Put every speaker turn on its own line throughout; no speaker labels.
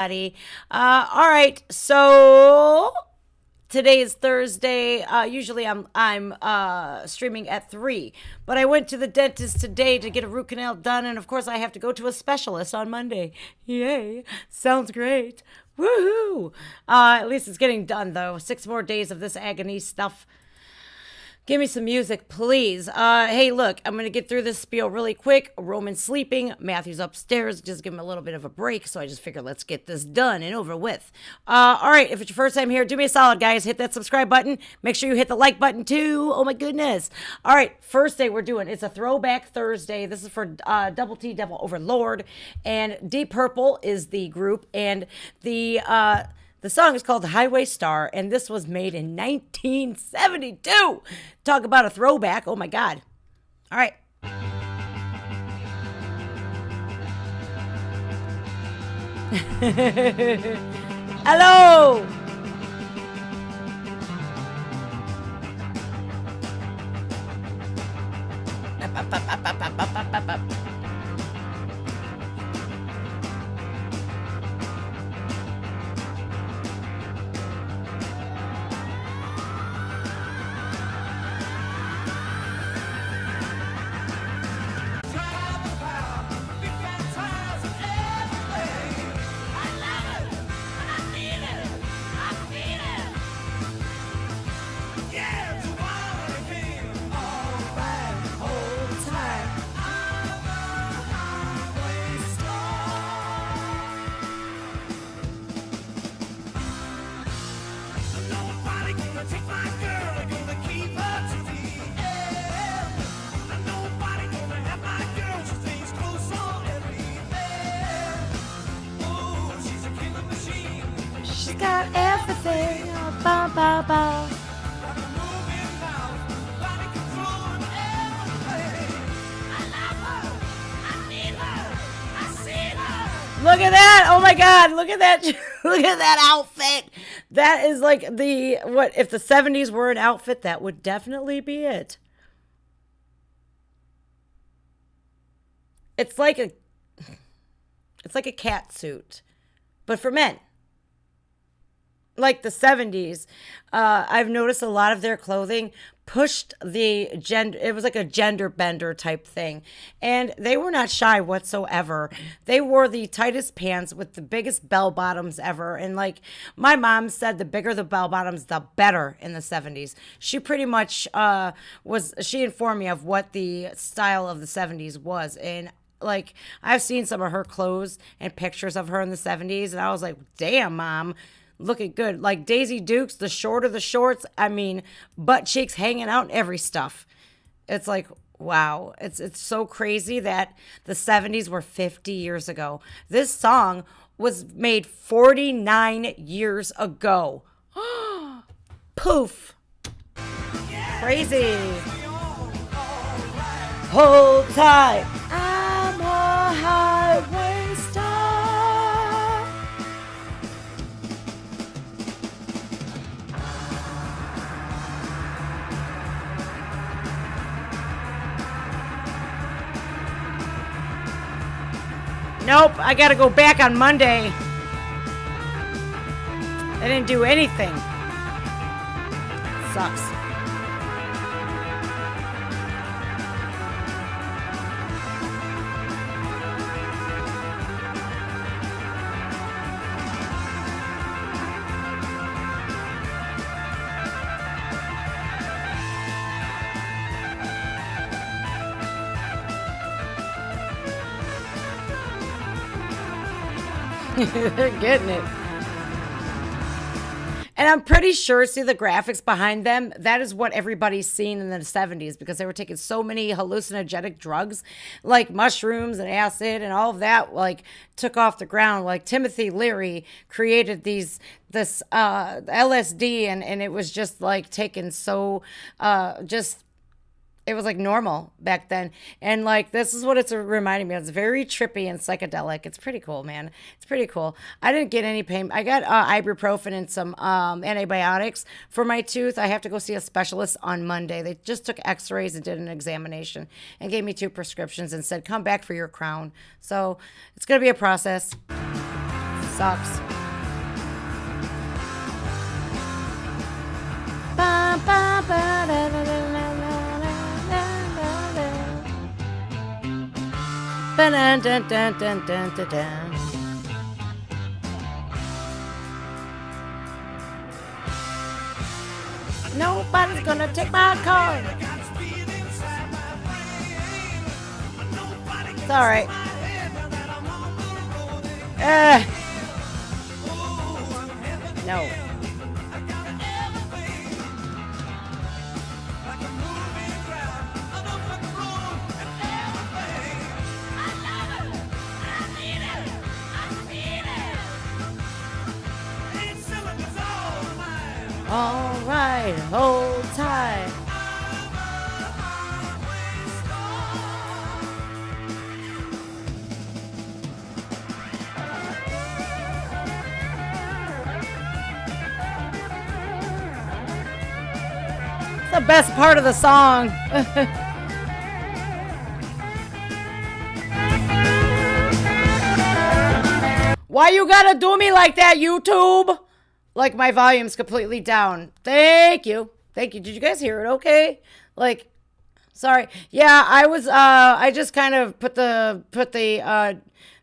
All right, so today is Thursday. Usually I'm streaming at 3, but I went to the dentist today to get a root canal done, and of course I have to go to a specialist on Monday. Yay! Sounds great. Woohoo! At least it's getting done though. 6 more days of this agony stuff. Give me some music, please. Hey, look, I'm going to get through this spiel really quick. Roman's sleeping. Matthew's upstairs. Just give him a little bit of a break. So I just figured let's get this done and over with. All right, if it's your first time here, do me a solid, guys. Hit that subscribe button. Make sure you hit the like button, too. Oh, my goodness. All right, first day we're doing. It's a Throwback Thursday. This is for Double T, Devil Overlord. And Deep Purple is the group. And the song is called Highway Star, and this was made in 1972. Talk about a throwback. Oh, my God. All right. Hello. Got everything. Bow, bow, bow. Look at that. Oh my God. Look at that. Look at that outfit. That is like what if the 70s were an outfit, that would definitely be it. It's like a cat suit, but for men. Like the 70s, I've noticed a lot of their clothing pushed the gender. It was like a gender bender type thing. And they were not shy whatsoever. They wore the tightest pants with the biggest bell bottoms ever. And like my mom said, the bigger the bell bottoms, the better in the 70s. She pretty much she informed me of what the style of the 70s was. And like I've seen some of her clothes and pictures of her in the 70s. And I was like, damn, Mom. Looking good. Like Daisy Dukes, the shorter the shorts, I mean, butt cheeks hanging out and every stuff. It's like, wow. It's so crazy that the 70s were 50 years ago. This song was made 49 years ago. Poof. Crazy. Hold tight. I'm a highway star. Nope, I gotta go back on Monday. I didn't do anything. Sucks. They're getting it. And I'm pretty sure, see the graphics behind them, that is what everybody's seen in the 70s because they were taking so many hallucinogenic drugs like mushrooms and acid and all of that like took off the ground. Like Timothy Leary created this LSD and it was just like taken so it was like normal back then. And like, this is what it's reminding me of. It's very trippy and psychedelic. It's pretty cool, man. It's pretty cool. I didn't get any pain. I got ibuprofen and some antibiotics for my tooth. I have to go see a specialist on Monday. They just took x-rays and did an examination and gave me 2 prescriptions and said, come back for your crown. So it's going to be a process. sucks. Ba, ba, ba, da, da, da, da, da, da, da. Ba, da, da, da, da, da, da, da. Nobody's gonna take my car. It's all right. No. All right, hold tight. It's the best part of the song. Why you gotta do me like that, YouTube? Like, my volume's completely down. Thank you. Thank you. Did you guys hear it okay? Like, sorry. Yeah, I just kind of put the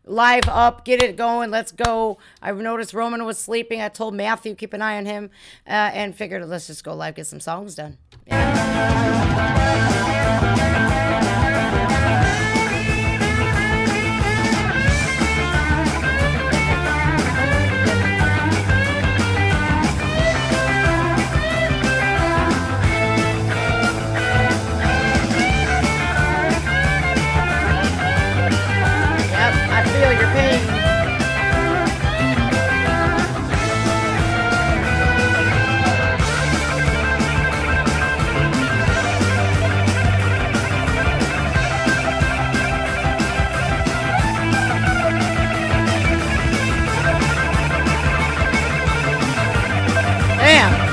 live up, get it going, let's go. I noticed Roman was sleeping. I told Matthew, keep an eye on him, and figured, let's just go live, get some songs done. Yeah. Feel your pain. Damn.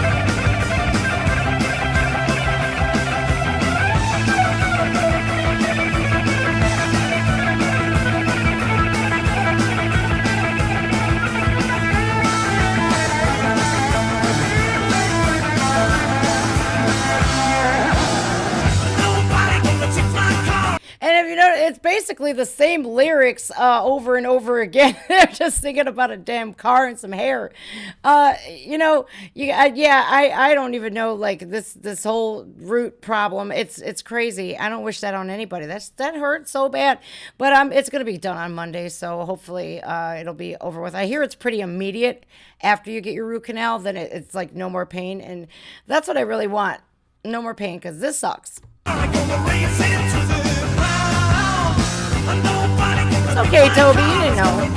It's basically the same lyrics over and over again. They're just thinking about a damn car and some hair. I don't even know, like, this whole root problem. It's crazy. I don't wish that on anybody. That hurts so bad. But it's gonna be done on Monday, so hopefully it'll be over with. I hear it's pretty immediate after you get your root canal. Then it's like no more pain, and that's what I really want. No more pain, because this sucks. It's okay, Toby, you didn't know.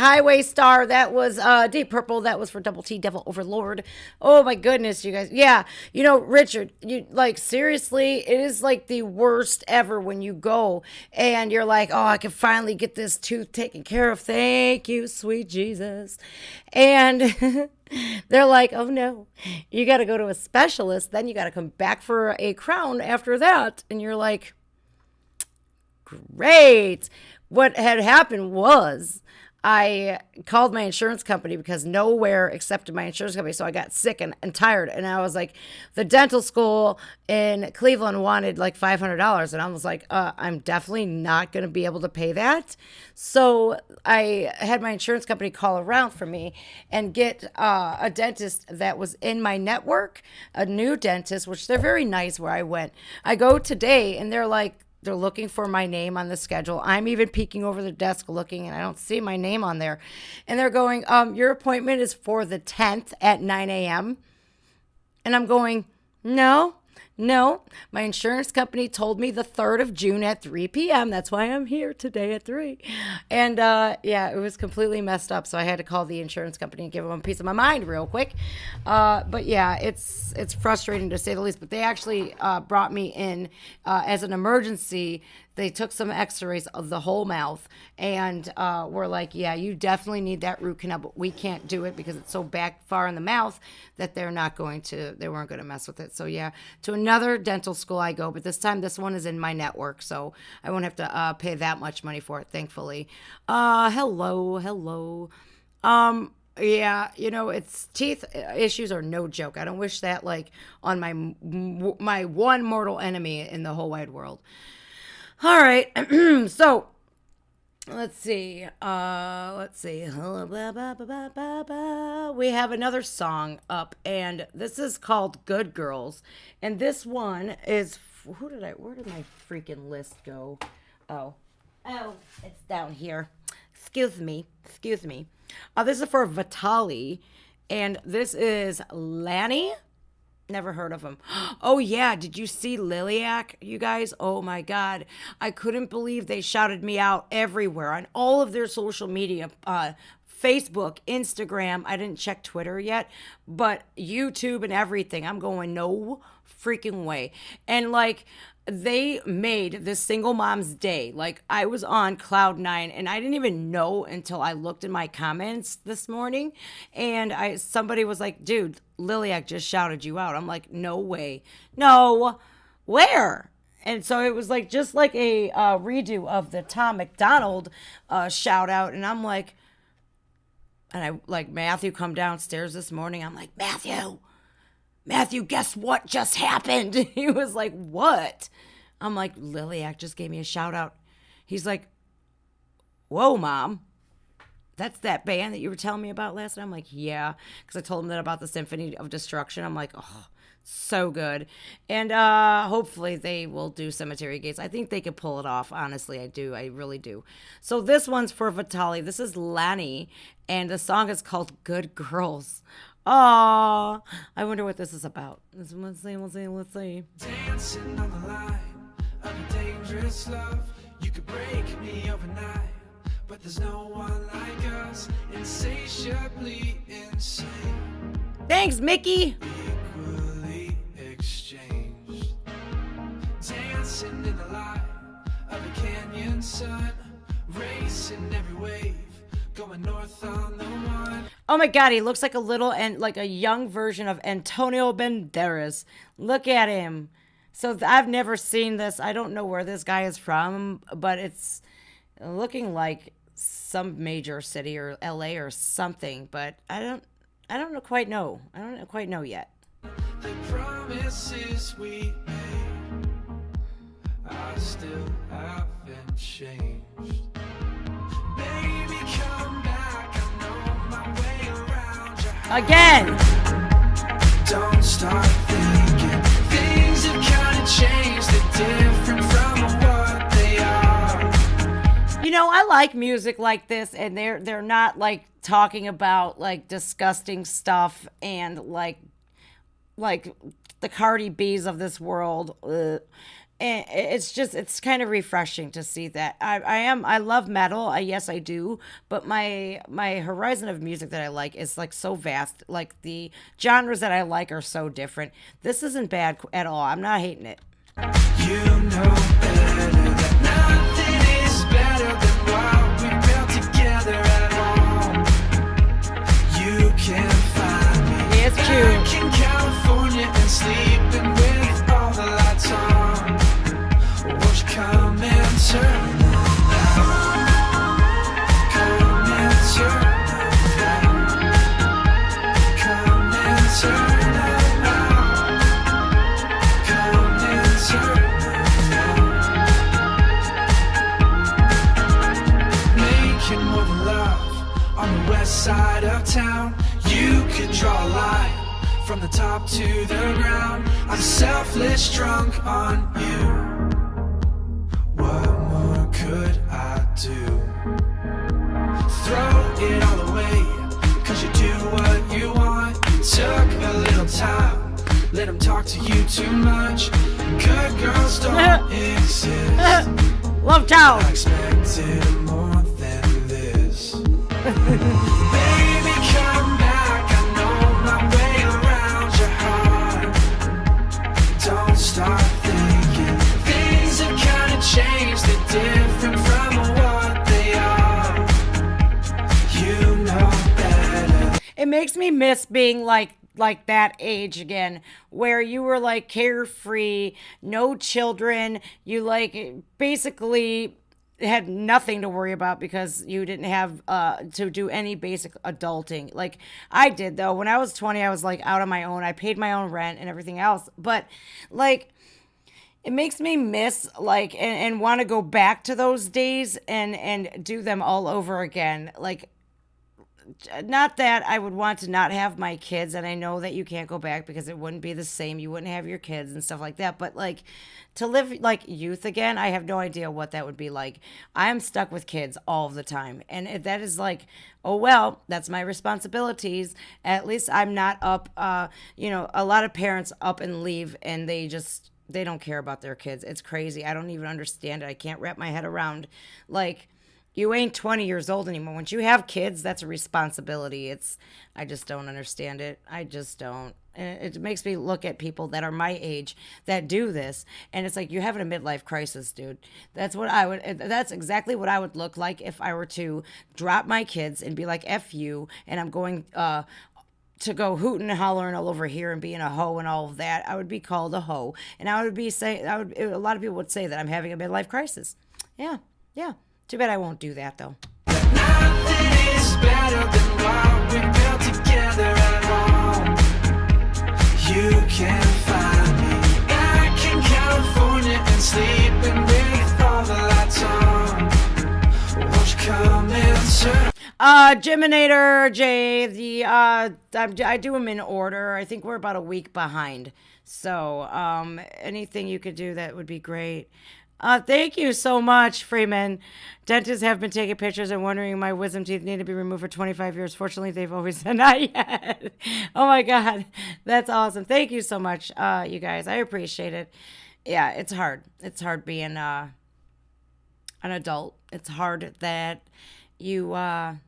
Highway Star, that was Deep Purple, that was for Double T, Devil Overlord. Oh my goodness, you guys. Yeah, you know, Richard, you, like, seriously, it is like the worst ever when you go and you're like, oh, I can finally get this tooth taken care of, thank you, sweet Jesus. And they're like, oh no, you got to go to a specialist, then you got to come back for a crown after that. And you're like, great. What had happened was I called my insurance company because nowhere accepted my insurance company. So I got sick and tired. And I was like, the dental school in Cleveland wanted like $500. And I was like, I'm definitely not going to be able to pay that. So I had my insurance company call around for me and get a dentist that was in my network, a new dentist, which they're very nice where I went. I go today and they're like, They're looking for my name on the schedule. I'm even peeking over the desk looking, and I don't see my name on there. And they're going, your appointment is for the 10th at 9 a.m. And I'm going, no, my insurance company told me the 3rd of June at 3 p.m. That's why I'm here today at 3. And yeah, it was completely messed up. So I had to call the insurance company and give them a piece of my mind real quick. But yeah, it's frustrating to say the least. But they actually brought me in as an emergency. They took some x-rays of the whole mouth and were like, yeah, you definitely need that root canal, but we can't do it because it's so back far in the mouth that they weren't going to mess with it. So yeah, to another dental school I go, but this time this one is in my network, so I won't have to pay that much money for it, thankfully. Hello. Yeah, it's teeth issues are no joke. I don't wish that like on my one mortal enemy in the whole wide world. All right, so let's see. We have another song up, and this is called "Good Girls," and this one is where did my freaking list go? Oh, it's down here. Excuse me. This is for Vitali, and this is Lanny. Never heard of him. Oh, yeah. Did you see Liliac, you guys? Oh, my God. I couldn't believe they shouted me out everywhere on all of their social media. Facebook, Instagram. I didn't check Twitter yet, but YouTube and everything. I'm going, no freaking way. And like, they made this single mom's day. Like, I was on cloud 9 and I didn't even know until I looked in my comments this morning, and somebody was like, dude, Liliac just shouted you out. I'm like, no way. No, where? And so it was like just like a redo of the Tom McDonald shout out, and I'm like, and I like Matthew come downstairs this morning. I'm like, Matthew, guess what just happened? He was like, what? I'm like, Liliac just gave me a shout out. He's like, whoa, Mom. That's that band that you were telling me about last night? I'm like, yeah. Because I told him that about the Symphony of Destruction. I'm like, oh, so good. And hopefully they will do Cemetery Gates. I think they could pull it off. Honestly, I do. I really do. So this one's for Vitali. This is Lanny. And the song is called Good Girls. Oh, I wonder what this is about. Let's see.
Dancing on the line of a dangerous love. You could break me overnight, but there's no one like us. Insatiably insane.
Thanks, Mickey.
Equally exchanged. Dancing in the light of a canyon sun. Racing every wave. Going north on the one.
Oh my God, he looks like a little and like a young version of Antonio Banderas. Look at him. So I've never seen this. I don't know where this guy is from, but it's looking like some major city or LA or something, but I don't quite know. I don't quite know yet.
The promises we made, I still haven't changed. Baby, come back. I know my way around your house.
Again.
Don't start thinking things have kind of changed. They're different from what they are.
You know, I like music like this, and they're not like talking about like disgusting stuff and like the Cardi B's of this world. And it's kind of refreshing to see that. I love metal. Yes, I do. But my horizon of music that I like is like so vast. Like the genres that I like are so different. This isn't bad at all. I'm not hating it.
You know better that nothing is better than what we built together at home. You can find me
Yeah, it's cute.
back in California and sleeping with all the lights on. Won't you come and turn them out? Come and turn them out. Come and turn them out. Come and turn them out. Making more than love on the west side of town. You could draw a line from the top to the ground. I'm selfless, drunk on you. could I do? Throw it all away, cause you do what you want. You took a little time, let them talk to you too much. Good girls don't exist.
Love child.
I expected more than this. Baby, come back, I know my way around your heart. Don't start thinking things have kinda changed, they're different from what they are. You know better.
It makes me miss being like that age again, where you were like carefree, no children, you like basically had nothing to worry about because you didn't have to do any basic adulting. Like I did though. When I was 20, I was like out on my own. I paid my own rent and everything else. But like it makes me miss like and want to go back to those days and do them all over again. Like not that I would want to not have my kids, and I know that you can't go back because it wouldn't be the same. You wouldn't have your kids and stuff like that. But like to live like youth again, I have no idea what that would be like. I'm stuck with kids all the time, and that is like, oh well, that's my responsibilities. At least I'm not up. You know, a lot of parents up and leave, and they don't care about their kids. It's crazy. I don't even understand it. I can't wrap my head around like. You ain't 20 years old anymore. Once you have kids, that's a responsibility. I just don't understand it. I just don't. And it makes me look at people that are my age that do this. And it's like, you're having a midlife crisis, dude. That's exactly what I would look like if I were to drop my kids and be like, F you. And I'm going, to go hooting and hollering all over here and being a hoe and all of that. I would be called a hoe. And a lot of people would say that I'm having a midlife crisis. Yeah. Too bad I won't do that, though.
Nothing is better than what we built together at home. You can find me back in California and sleeping with all the lights on. Won't you come inside?
Geminator J, I do them in order. I think we're about a week behind. So, anything you could do, that would be great. Thank you so much, Freeman. Dentists have been taking pictures and wondering my wisdom teeth need to be removed for 25 years. Fortunately, they've always said not yet. Oh my God. That's awesome. Thank you so much, you guys. I appreciate it. Yeah, it's hard. It's hard being an adult. It's hard that you have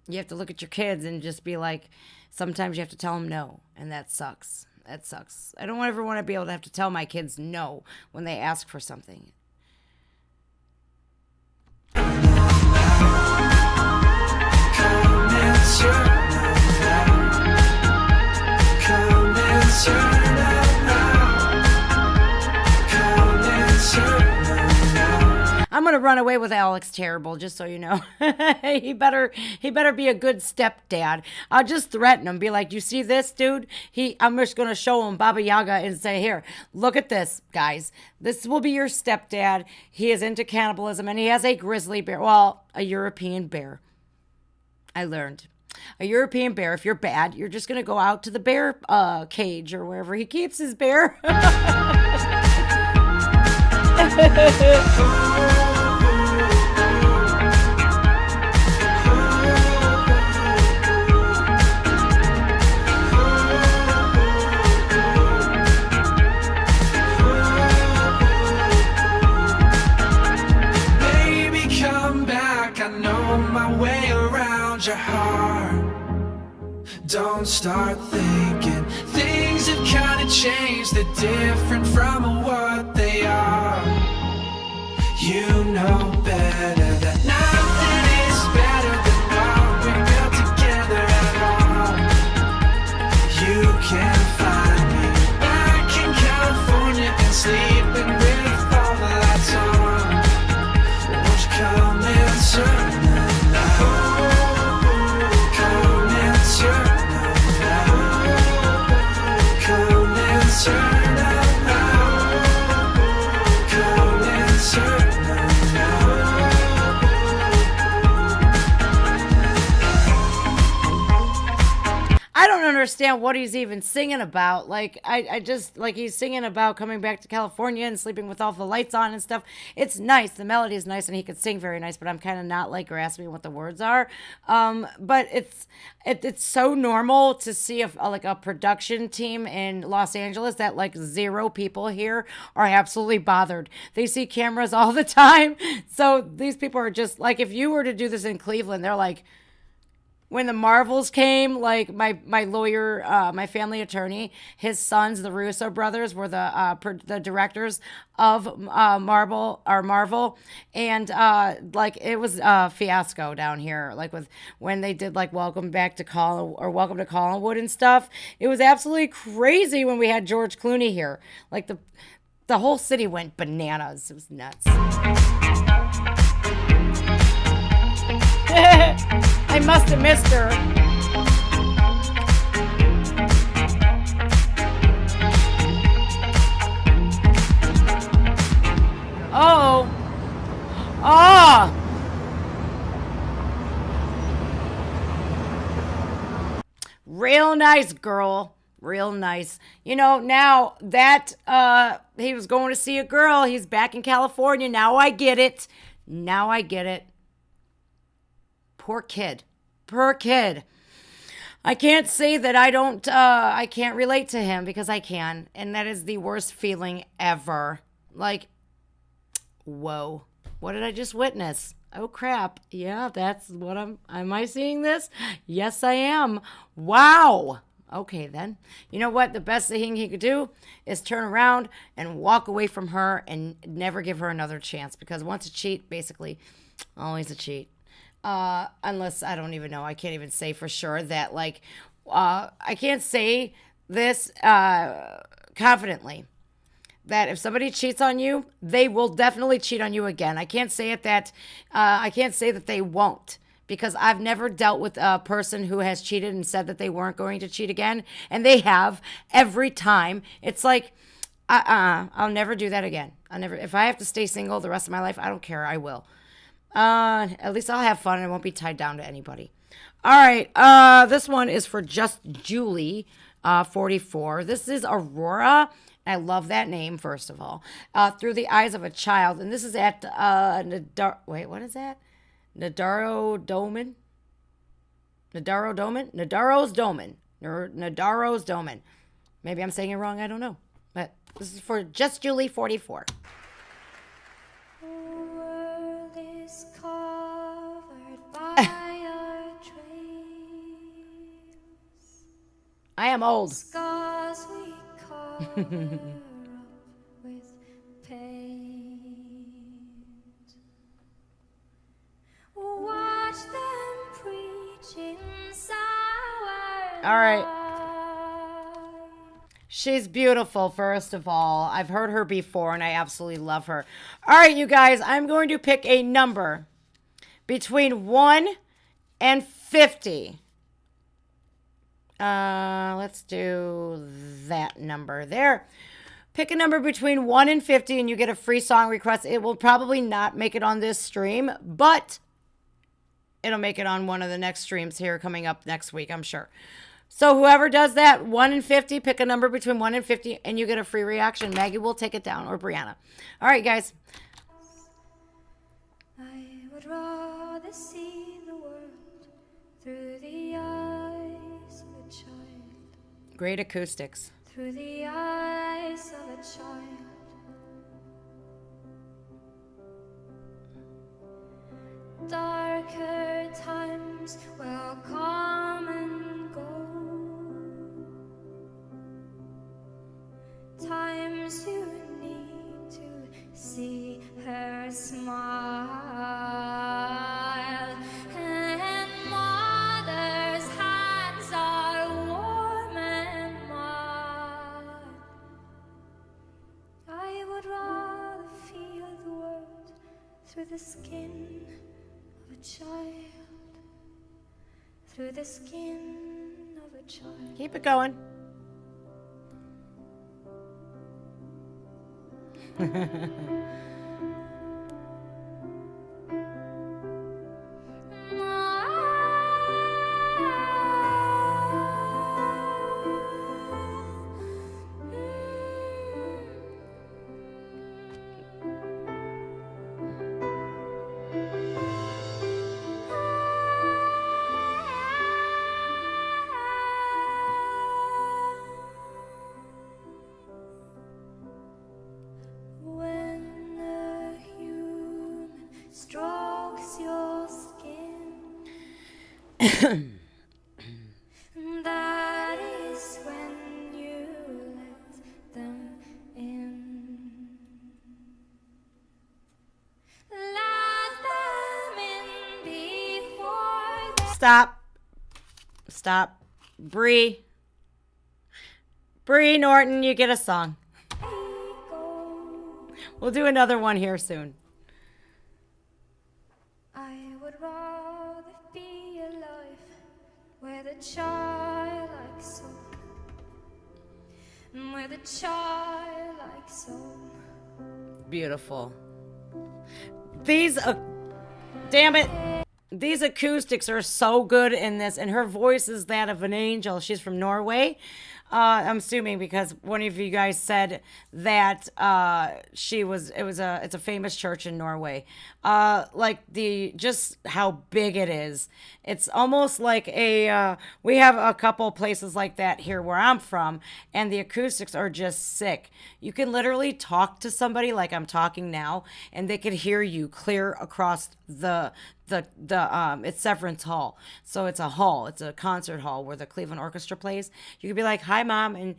to look at your kids and just be like, sometimes you have to tell them no, and that sucks. That sucks. I don't ever want to be able to have to tell my kids no when they ask for something. I'm gonna run away with Alex Terrible, just so you know. he better be a good stepdad. I'll just threaten him, be like, "You see this, dude? I'm just gonna show him Baba Yaga and say, here, look at this, guys. This will be your stepdad. He is into cannibalism and he has a grizzly bear. Well, a European bear. I learned." A European bear, if you're bad, you're just going to go out to the bear cage or wherever he keeps his bear.
Baby, come back, I know my way around your heart. Don't start thinking things have kind of changed, they're different from what they are. You know better that nothing is better than what we built together at home. You can find me back in California and sleeping with all the lights on. Won't you come and turn the light? Come and turn.
understand what he's even singing about. Like, I just, like, he's singing about coming back to California and sleeping with all the lights on and stuff. It's nice. The melody is nice and he could sing very nice, but I'm kind of not, like, grasping what the words are. But it's so normal to see a production team in Los Angeles that, like, 0 people here are absolutely bothered. They see cameras all the time. So these people are just, like, if you were to do this in Cleveland, they're like, when the Marvels came, like my lawyer, my family attorney, his sons, the Russo brothers, were the directors of Marvel, and like it was a fiasco down here. Like when they did like Welcome to Collinwood and stuff, it was absolutely crazy when we had George Clooney here. Like the whole city went bananas. It was nuts. I must have missed her. Oh. Oh. Real nice, girl. Real nice. You know, now that he was going to see a girl, he's back in California. Now I get it. Poor kid. I can't say that I can't relate to him because I can. And that is the worst feeling ever. Like, whoa, what did I just witness? Oh, crap. Yeah, that's what am I seeing this? Yes, I am. Wow. Okay, then. You know what? The best thing he could do is turn around and walk away from her and never give her another chance. Because once a cheat, basically, always a cheat. Unless I don't even know. I can't even say for sure that, like, I can't say this confidently. That if somebody cheats on you, they will definitely cheat on you again. I can't say that they won't. Because I've never dealt with a person who has cheated and said that they weren't going to cheat again. And they have every time. It's like, I'll never do that again. If I have to stay single the rest of my life, I don't care. I will. At least I'll have fun and I won't be tied down to anybody. All right. This one is for Just Julie, 44. This is Aurora. I love that name, first of all. Through the Eyes of a Child. And this is at, what is that? Nadaro's Domen. Maybe I'm saying it wrong. I don't know. But this is for Just Julie, 44. I am old.
Scars we cover up with paint. Watch them preaching sour.
All right. She's beautiful, first of all. I've heard her before, and I absolutely love her. All right, you guys, I'm going to pick a number between 1 and 50. Let's do that number there. Pick a number between 1 and 50 and you get a free song request. It will probably not make it on this stream, but it'll make it on one of the next streams here coming up next week, I'm sure. So whoever does that, 1 and 50, pick a number between 1 and 50 and you get a free reaction. Maggie will take it down, or Brianna. All right, guys.
I would rather see the world through the eyes of a child.
Great acoustics.
Through the eyes of a child. Darker times will come and go. Times you need to see her smile. And mother's hands are warm and mild. I would rather feel the world through the skin of a child. Through the skin of a child.
Keep it going.
That is when you let them in. Let them in before they
Stop. Stop. Bree Norton, you get a song.
go.
We'll do another one here soon.
I would rather be alive with a childlike soul, with a childlike soul.
Beautiful. These, damn it. These acoustics are so good in this, and her voice is that of an angel. She's from Norway. I'm assuming because one of you guys said that it's a famous church in Norway. Like just how big it is. It's almost like we have a couple places like that here where I'm from, and the acoustics are just sick. You can literally talk to somebody like I'm talking now, and they could hear you clear across it's Severance Hall. So it's a concert hall where the Cleveland Orchestra plays. You could be like, "Hi, Mom," and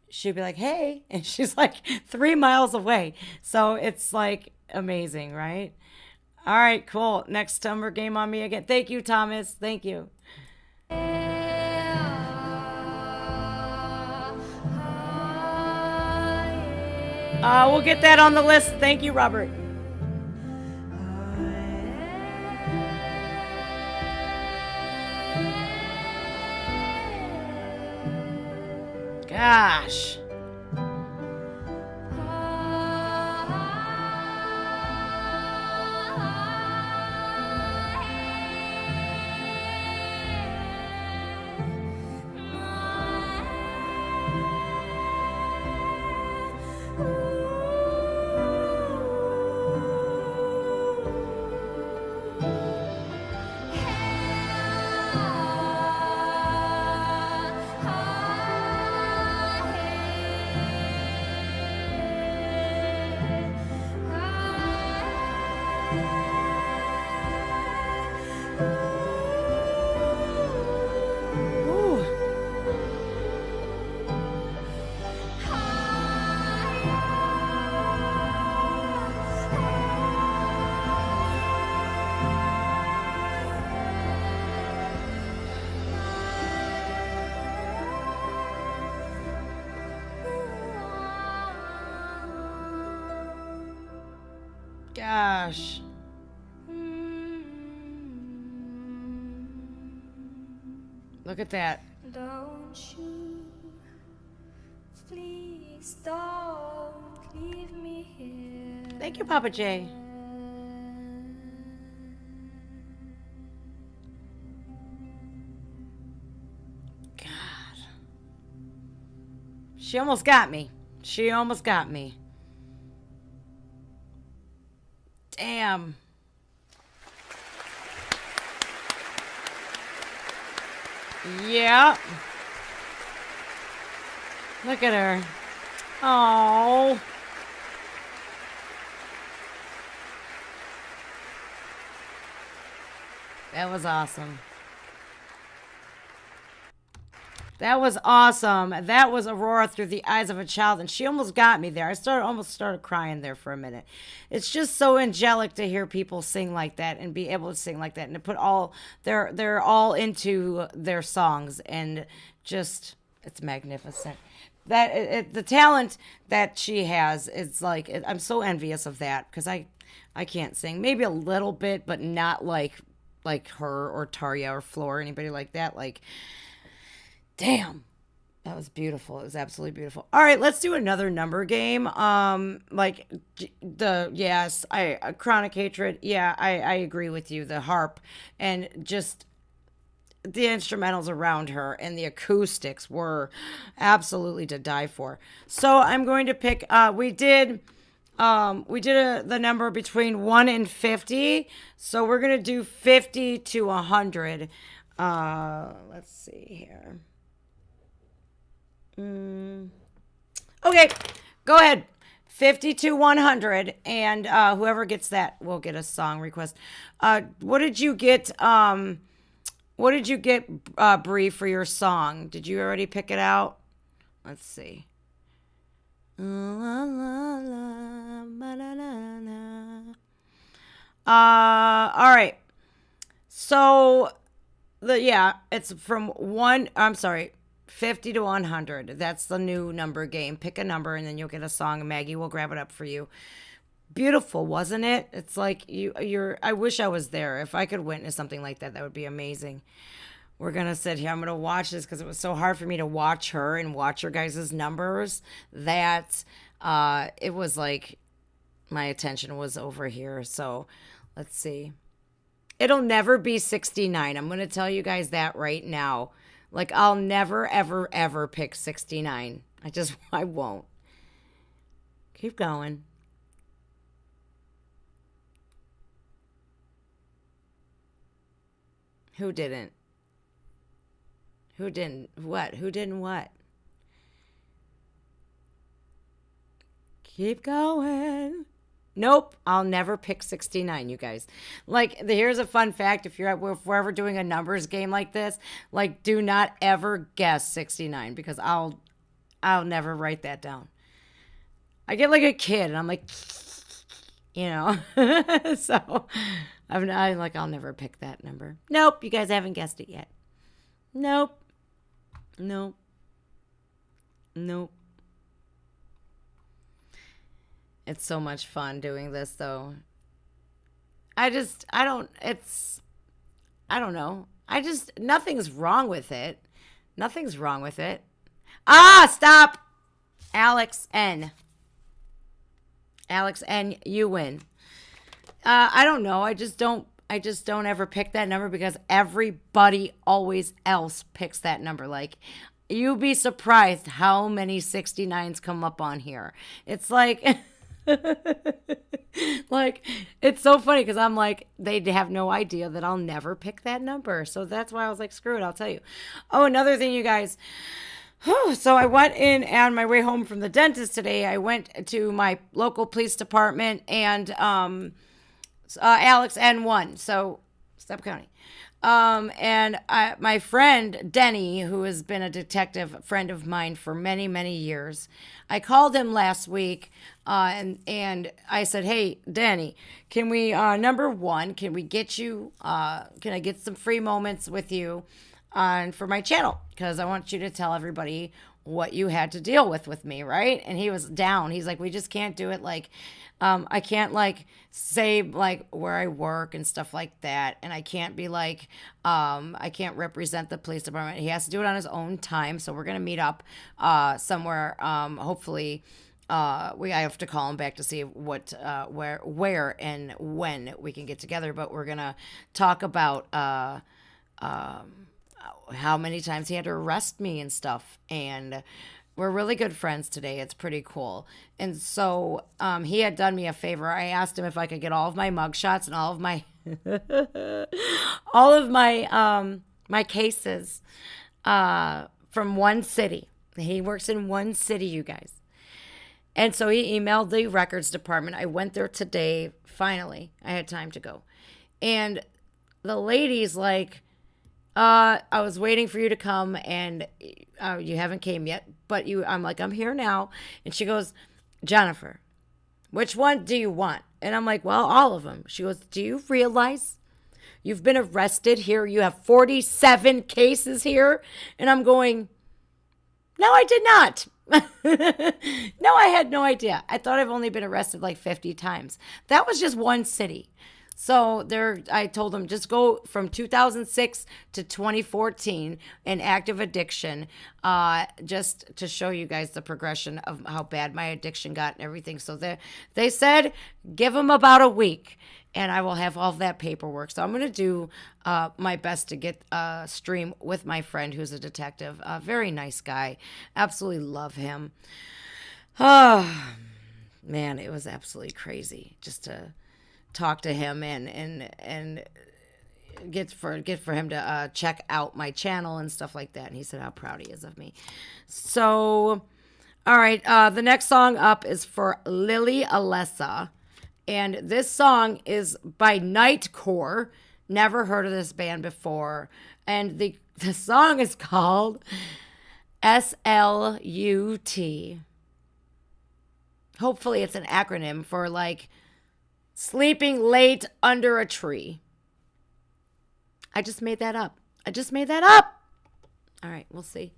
she'd be like, "Hey," and she's like 3 miles away. So it's like amazing, right? All right, cool. Next Summer Game on me again. Thank you, Thomas. Thank you. We'll get that on the list. Thank you, Robert. Gosh. Gosh. Look at that.
Don't you, please don't leave me here.
Thank you, Papa J. God. She almost got me. She almost got me. Damn. Yeah. Look at her. Oh. That was awesome. That was awesome. That was Aurora Through the Eyes of a Child, and she almost got me there. I almost started crying there for a minute. It's just so angelic to hear people sing like that and be able to sing like that and to put all they're all into their songs, and just it's magnificent. The talent that she has is like, I'm so envious of that, because I can't sing, maybe a little bit, but not like her or Tarja or Flo or anybody like that. Like, damn, that was beautiful. It was absolutely beautiful. All right, let's do another number game. Chronic Hatred. Yeah, I agree with you. The harp and just the instrumentals around her and the acoustics were absolutely to die for. So I'm going to pick. We did the number between 1 and 50. So we're gonna do 50 to 100. Let's see here. Okay, go ahead. 50 to 100, and whoever gets that will get a song request. What did you get, What did you get, Bree, for your song? Did you already pick it out? Let's see. All right. So it's from 50 to 100. That's the new number game. Pick a number and then you'll get a song and Maggie will grab it up for you. Beautiful, wasn't it? It's like I wish I was there. If I could witness something like that, that would be amazing. We're going to sit here. I'm going to watch this because it was so hard for me to watch her and watch her guys' numbers that it was like my attention was over here. So let's see. It'll never be 69. I'm going to tell you guys that right now. Like, I'll never, ever, ever pick 69. I won't. Keep going. Who didn't? Who didn't what? Who didn't what? Keep going. Nope, I'll never pick 69, you guys. Like, here's a fun fact. If we're ever doing a numbers game like this, like, do not ever guess 69 because I'll never write that down. I get like a kid and I'm like, you know, so I'm like, I'll never pick that number. Nope, you guys haven't guessed it yet. Nope. It's so much fun doing this, though. I don't know. Nothing's wrong with it. Nothing's wrong with it. Stop! Alex N, you win. I don't know. I just don't ever pick that number because everybody always else picks that number. Like, you'd be surprised how many 69s come up on here. It's like... like, it's so funny because I'm like, they have no idea that I'll never pick that number. So that's why I was like, screw it, I'll tell you. Oh, another thing, you guys. So I went in on my way home from the dentist today. I went to my local police department and Alex N1, so Step County. And my friend Denny, who has been a detective friend of mine for many, many years, I called him last week, and I said, hey, Danny, can we, number one, can we get you, can I get some free moments with you for my channel? Because I want you to tell everybody what you had to deal with me, right? And he was down. He's like, we just can't do it. Like, I can't like say like where I work and stuff like that. And I can't be like, I can't represent the police department. He has to do it on his own time. So we're going to meet up, somewhere. Hopefully, I have to call him back to see what, where and when we can get together, but we're going to talk about, how many times he had to arrest me and stuff. And we're really good friends today. It's pretty cool. And so he had done me a favor. I asked him if I could get all of my mugshots and all of my my cases from one city. He works in one city, you guys. And so he emailed the records department. I went there today. Finally, I had time to go. And the lady's like, I was waiting for you to come and you haven't came yet, but I'm like, I'm here now. And she goes, Jennifer, which one do you want? And I'm like, well, all of them. She goes, do you realize you've been arrested here? You have 47 cases here. And I'm going, no, I did not. No, I had no idea. I thought I've only been arrested like 50 times. That was just one city. So I told them just go from 2006 to 2014 in active addiction, just to show you guys the progression of how bad my addiction got and everything. So they said, give them about a week and I will have all of that paperwork. So I'm going to do my best to get a stream with my friend who's a detective. A very nice guy. Absolutely love him. Oh, man, it was absolutely crazy just to talk to him and get for him to check out my channel and stuff like that. And he said how proud he is of me. So, all right, the next song up is for Lily Alessa. And this song is by Nightcore. Never heard of this band before. And the song is called SLUT. Hopefully it's an acronym for like sleeping late under a tree. I just made that up. All right, we'll see.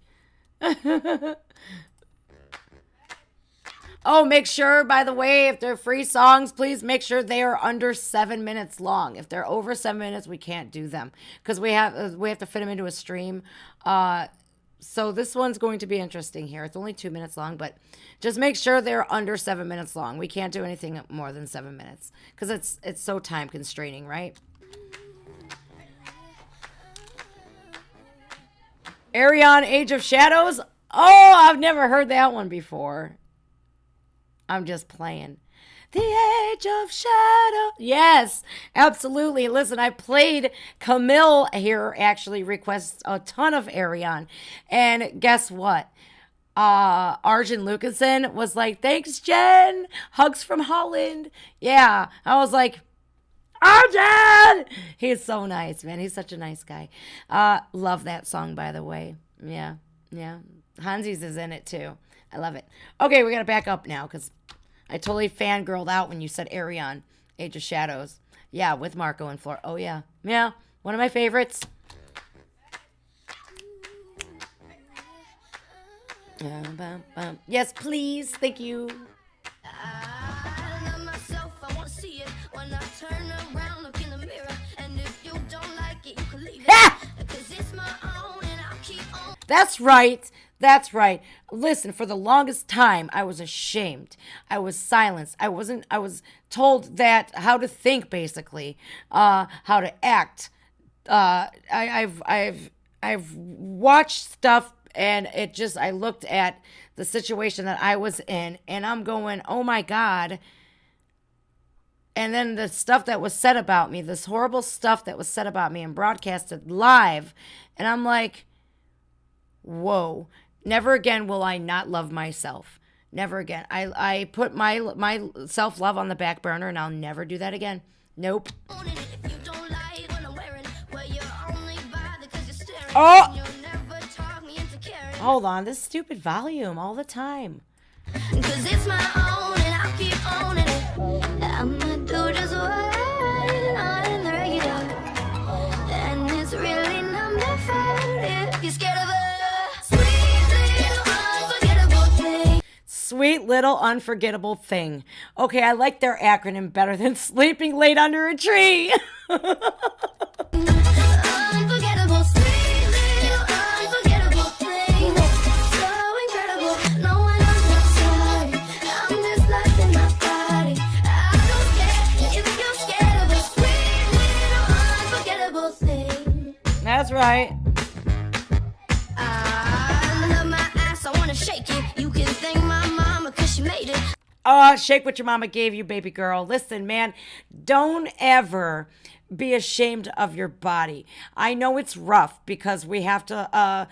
Oh, make sure, by the way, if they're free songs, please make sure they are under 7 minutes long. If they're over 7 minutes, we can't do them because we have to fit them into a stream. So this one's going to be interesting here. It's only 2 minutes long, but just make sure they're under 7 minutes long. We can't do anything more than 7 minutes because it's so time constraining, right? Arion, Age of Shadows. Oh, I've never heard that one before. I'm just playing. The Age of Shadow. Yes, absolutely. Listen, I played Camille here actually requests a ton of Arion. And guess what? Arjun Lucasen was like, thanks, Jen. Hugs from Holland. Yeah. I was like, Arjun! He's so nice, man. He's such a nice guy. Love that song, by the way. Yeah. Hansi's is in it, too. I love it. Okay, we got to back up now because I totally fangirled out when you said Arion, Age of Shadows. Yeah, with Marco and Flora. Oh, yeah. Yeah, one of my favorites. Yes, please. Thank you.
I love myself, I want to see it. When I turn around, look in the mirror. And if you don't like it, you can leave it. Because it's my own and I'll keep on.
That's right. That's right. Listen, for the longest time, I was ashamed. I was silenced. I was told that how to think, basically, how to act. I've watched stuff and I looked at the situation that I was in and I'm going, oh my God. And then the stuff that was said about me, this horrible stuff that was said about me and broadcasted live. And I'm like, whoa. Never again will I not love myself. Never again. I put my self-love on the back burner and I'll never do that again. Nope. Oh! Hold on. This stupid volume all the time.
Cause it's my own and I'll keep owning it. I'ma do just what I know in the regular. And it's really not my fault if you're scared of a
sweet little unforgettable thing. Okay, I like their acronym better than sleeping late under a tree.
unforgettable, sweet little unforgettable thing. So incredible, no one else knows sorry. I'm just lost in my body. I don't care if you're scared of a sweet little unforgettable thing.
That's right.
I love my ass, I wanna shake it. You can thank my mama cause she made it.
Shake what your mama gave you, baby girl. Listen, man, don't ever be ashamed of your body. I know it's rough because we have to,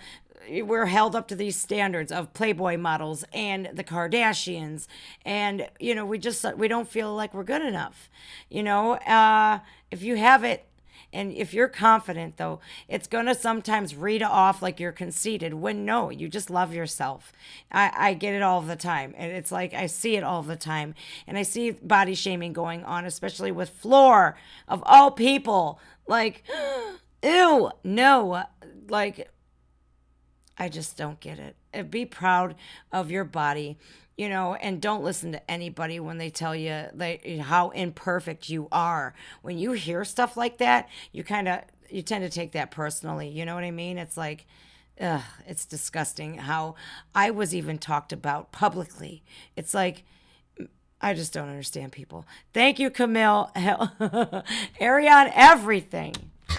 we're held up to these standards of Playboy models and the Kardashians. And, you know, we don't feel like we're good enough. You know, if you have it, and if you're confident, though, it's going to sometimes read off like you're conceited when no, you just love yourself. I get it all the time. And it's like I see it all the time. And I see body shaming going on, especially with Floor, of all people. Like, ew, no. Like, I just don't get it. Be proud of your body. You know, and don't listen to anybody when they tell you how imperfect you are. When you hear stuff like that, you tend to take that personally. You know what I mean? It's like, it's disgusting how I was even talked about publicly. It's like, I just don't understand people. Thank you, Camille. Arion, everything.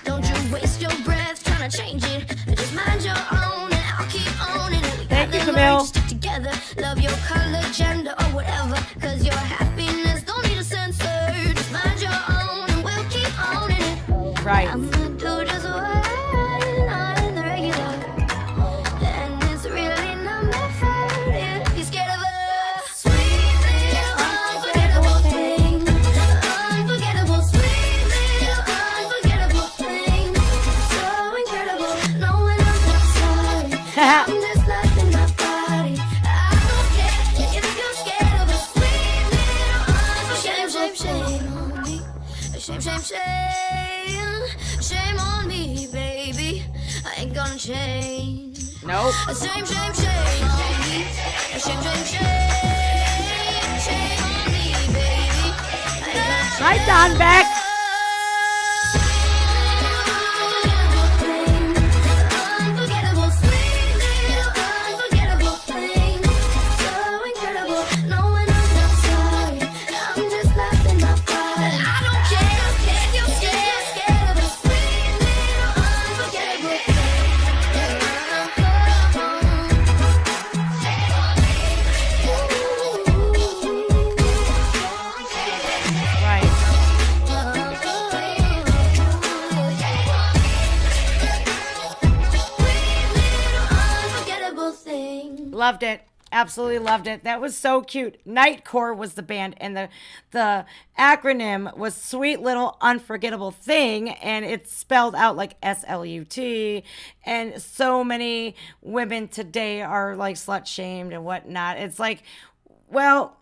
Don't you waste your breath trying to change it. Just mind your own and I'll keep owning it.
Thank you, Camille.
Stick together, love your color, gender, or whatever. Cause your happiness don't need a censor. Just mind your own and we'll keep owning it.
Right.
I'ma do just what I know in the regular. And it's really not my fault if you're scared of a sweet little unforgettable thing. Unforgettable, sweet little unforgettable ain't gonna change.
Nope.
Shame, shame, shame on me. Shame, shame, shame. Shame on me, baby.
Hi, Don Beck.
Unforgettable, sweet little unforgettable thing. So incredible. No one knows I'm sorry. I'm just laughing my pride. I don't care. You're scared of a sweet little unforgettable
Right.
unforgettable thing.
Loved it. Absolutely loved it. That was so cute. Nightcore was the band, and the acronym was Sweet Little Unforgettable Thing, and it's spelled out like SLUT. And so many women today are like slut shamed and whatnot. It's like, well,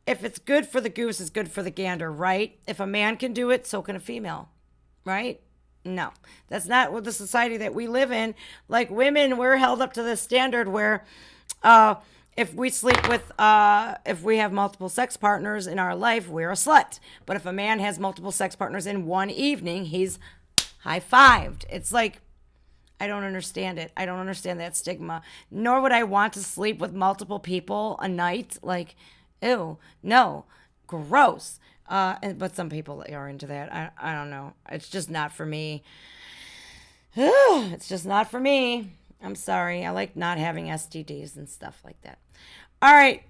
if it's good for the goose, it's good for the gander, right? If a man can do it, so can a female, right? No, that's not what the society that we live in. Like women, we're held up to this standard where if we sleep with, if we have multiple sex partners in our life, we're a slut. But if a man has multiple sex partners in one evening, he's high-fived. It's like, I don't understand it. I don't understand that stigma. Nor would I want to sleep with multiple people a night. Like, ew, no, gross. But some people are into that. I don't know. It's just not for me. It's just not for me. I'm sorry. I like not having STDs and stuff like that. All right.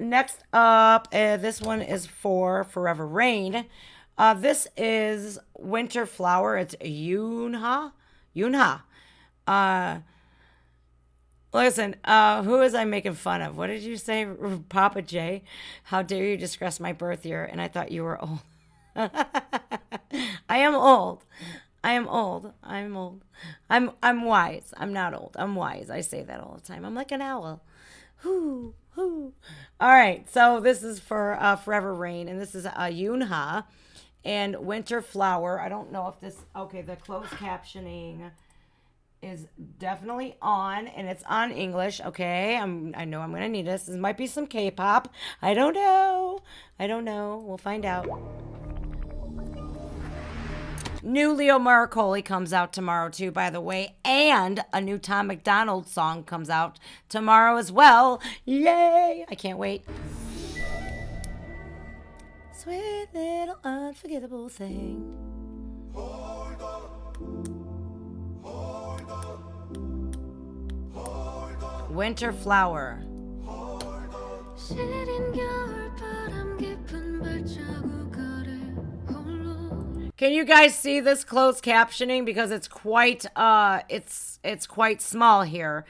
Next up, this one is for Forever Rain. This is Winter Flower. It's Yunha. Listen, who is I making fun of? What did you say, Papa J? How dare you discuss my birth year? And I thought you were old. I am old. I'm wise. I'm not old. I'm wise. I say that all the time. I'm like an owl. Hoo, hoo. All right. So this is for Forever Rain, and this is Yunha and Winter Flower. I don't know if this. Okay, the closed captioning is definitely on, and it's on English. Okay, I know I'm gonna need this. This might be some K-pop. I don't know. We'll find out. New Leo Maracoli comes out tomorrow too, by the way, and a new Tom McDonald song comes out tomorrow as well. Yay! I can't wait. Sweet little unforgettable thing. Winter Flower. Can you guys see this closed captioning? Because it's quite it's quite small here.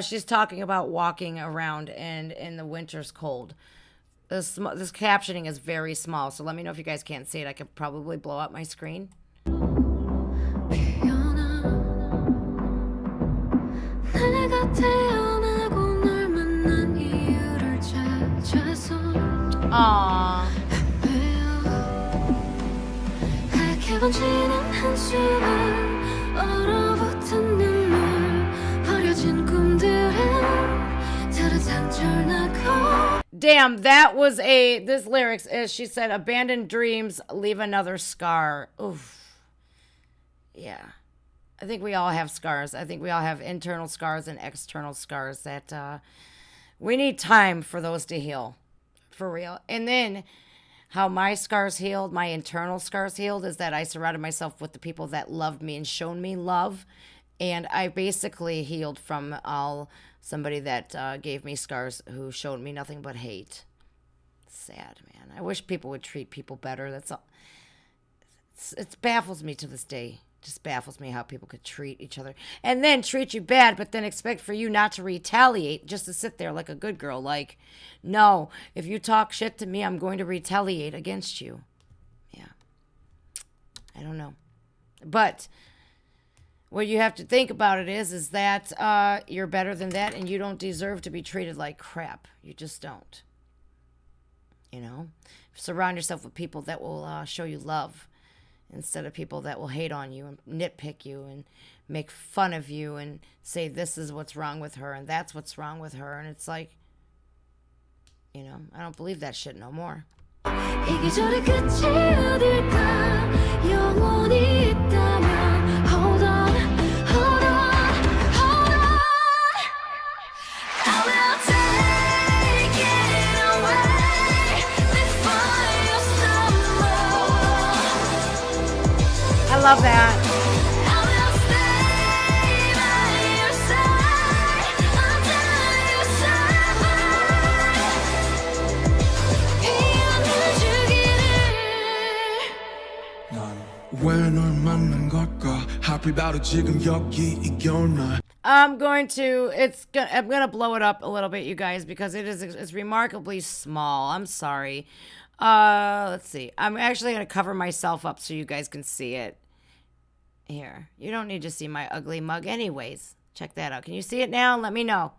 She's talking about walking around and in the winter's cold. This captioning is very small, so let me know if you guys can't see it. I could probably blow up my screen. Aww. Damn, that was this lyrics is, she said, abandoned dreams leave another scar. Oof. Yeah. I think we all have scars. I think we all have internal scars and external scars that we need time for those to heal. For real. And then how my scars healed, my internal scars healed, is that I surrounded myself with the people that loved me and shown me love. And I basically healed from somebody that gave me scars who showed me nothing but hate. Sad, man. I wish people would treat people better. That's all. It baffles me to this day. Just baffles me how people could treat each other and then treat you bad, but then expect for you not to retaliate, just to sit there like a good girl. Like, no, if you talk shit to me, I'm going to retaliate against you. Yeah. I don't know. But what you have to think about it is that you're better than that, and you don't deserve to be treated like crap. You just don't. You know? Surround yourself with people that will show you love instead of people that will hate on you and nitpick you and make fun of you and say this is what's wrong with her and that's what's wrong with her. And it's like, you know, I don't believe that shit no more.
이 계절의 끝이 어딜까 영원히 있다면 Hold on, hold on, hold on I will take it away before you stumble
I love that.
I will stay by your side until you survive 피어나 주기를
난 왜 널 만난 걸까 하필 바로 지금 여기 이 겨울날
I'm gonna blow it up a little bit, you guys, because it's remarkably small. I'm sorry. Let's see. I'm actually gonna cover myself up so you guys can see it. Here. You don't need to see my ugly mug anyways. Check that out. Can you see it now? Let me know.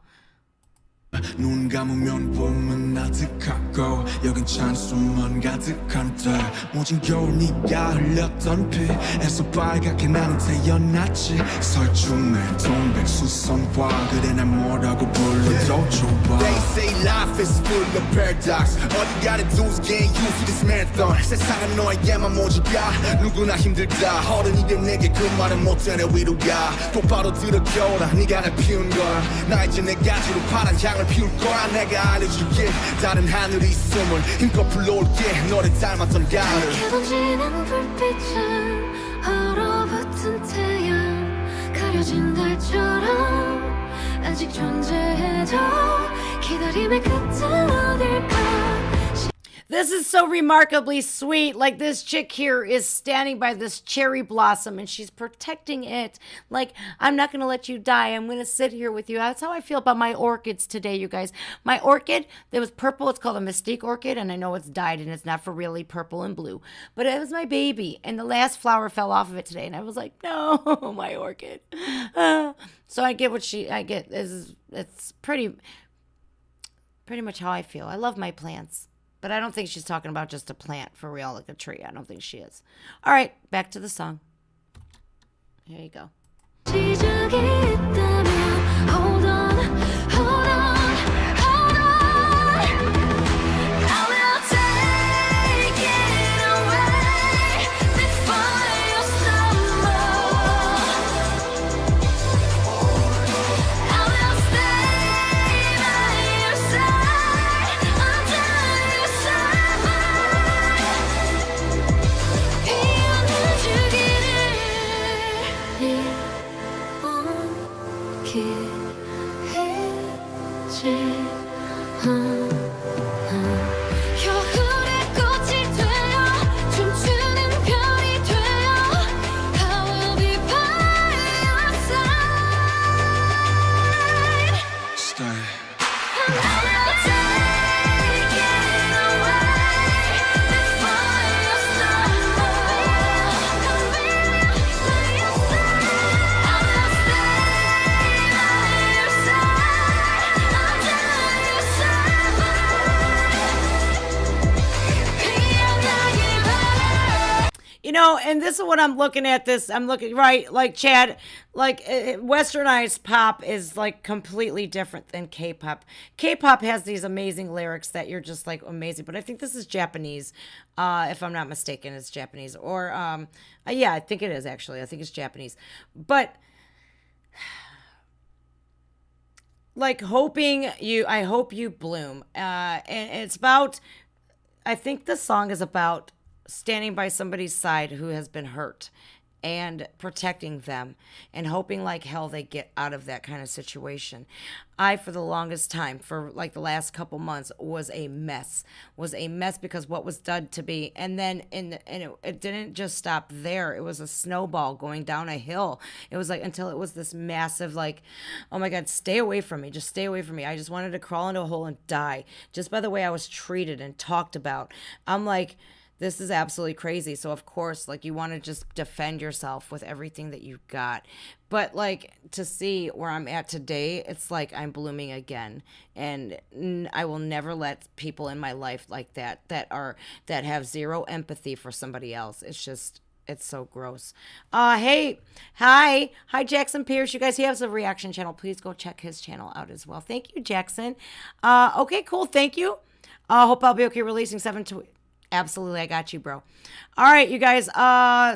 눈 감으면 봄은 아득하고 여긴 찬수만 가득한 때 모진 겨울 네가 흘렸던 피에서 빨갛게 나는 태어났지 설중에 동백수선화 그래 날 뭐라고 불러도 좋아 They say life is full of paradox All you gotta do is get used to this marathon 세상은 너에게만 모질까 누구나 힘들다 어른이 된 내게 그 말은 못되네 위로가 똑바로 들어 겨울아 네가 날 피운 거야 나 이제 내 가지로 파란 향을 피울 거야 내가 알려줄게 다른 하늘이 있음을 힘껏 불러올게 너를 닮았던 가을
이렇게 번지는 불빛은 얼어붙은 태양 가려진 달처럼 아직 존재해도 기다림의 끝은 어딜까
This is so remarkably sweet. Like, this chick here is standing by this cherry blossom and she's protecting it. Like, I'm not going to let you die. I'm going to sit here with you. That's how I feel about my orchids today, you guys. My orchid, that was purple. It's called a Mystique orchid. And I know it's dyed and it's not for really purple and blue. But it was my baby. And the last flower fell off of it today. And I was like, no, my orchid. So I get what I get. It's pretty much how I feel. I love my plants. But I don't think she's talking about just a plant for real, like a tree. I don't think she is. All right, back to the song. Here you go.
시작이 있다면 Hold on, hold on, hold on I will take it away before you stumble I will stay by your side until you survive 피어나 주기를 겨울의 꽃이 되어 춤추는 별이 되어 I will be by your side
Stay
I will take it away before you stumble Convenient by your side I will stay by your side until you survive 피어나길 바래
You know, and this is what I'm looking at this. I'm looking, right, like Chad, like westernized pop is like completely different than K-pop. K-pop has these amazing lyrics that you're just like amazing. But I think this is Japanese, if I'm not mistaken, it's Japanese. Or, yeah, I think it is actually. I think it's Japanese. But like I hope you bloom. And it's about, I think the song is about standing by somebody's side who has been hurt and protecting them and hoping like hell they get out of that kind of situation. I, for the longest time, for like the last couple months, was a mess because what was done to me. And then it didn't just stop there. It was a snowball going down a hill. It was like until it was this massive, like, oh my God, stay away from me. Just stay away from me. I just wanted to crawl into a hole and die just by the way I was treated and talked about. I'm like, this is absolutely crazy. So, of course, like, you want to just defend yourself with everything that you've got. But, like, to see where I'm at today, it's like I'm blooming again. And I will never let people in my life like that have zero empathy for somebody else. It's just, It's so gross. Hey, hi Jackson Pierce. You guys, he has a reaction channel. Please go check his channel out as well. Thank you, Jackson. Okay, cool. Thank you. Hope I'll be okay releasing 7 to. Absolutely, I got you, bro. All right, you guys. Yeah,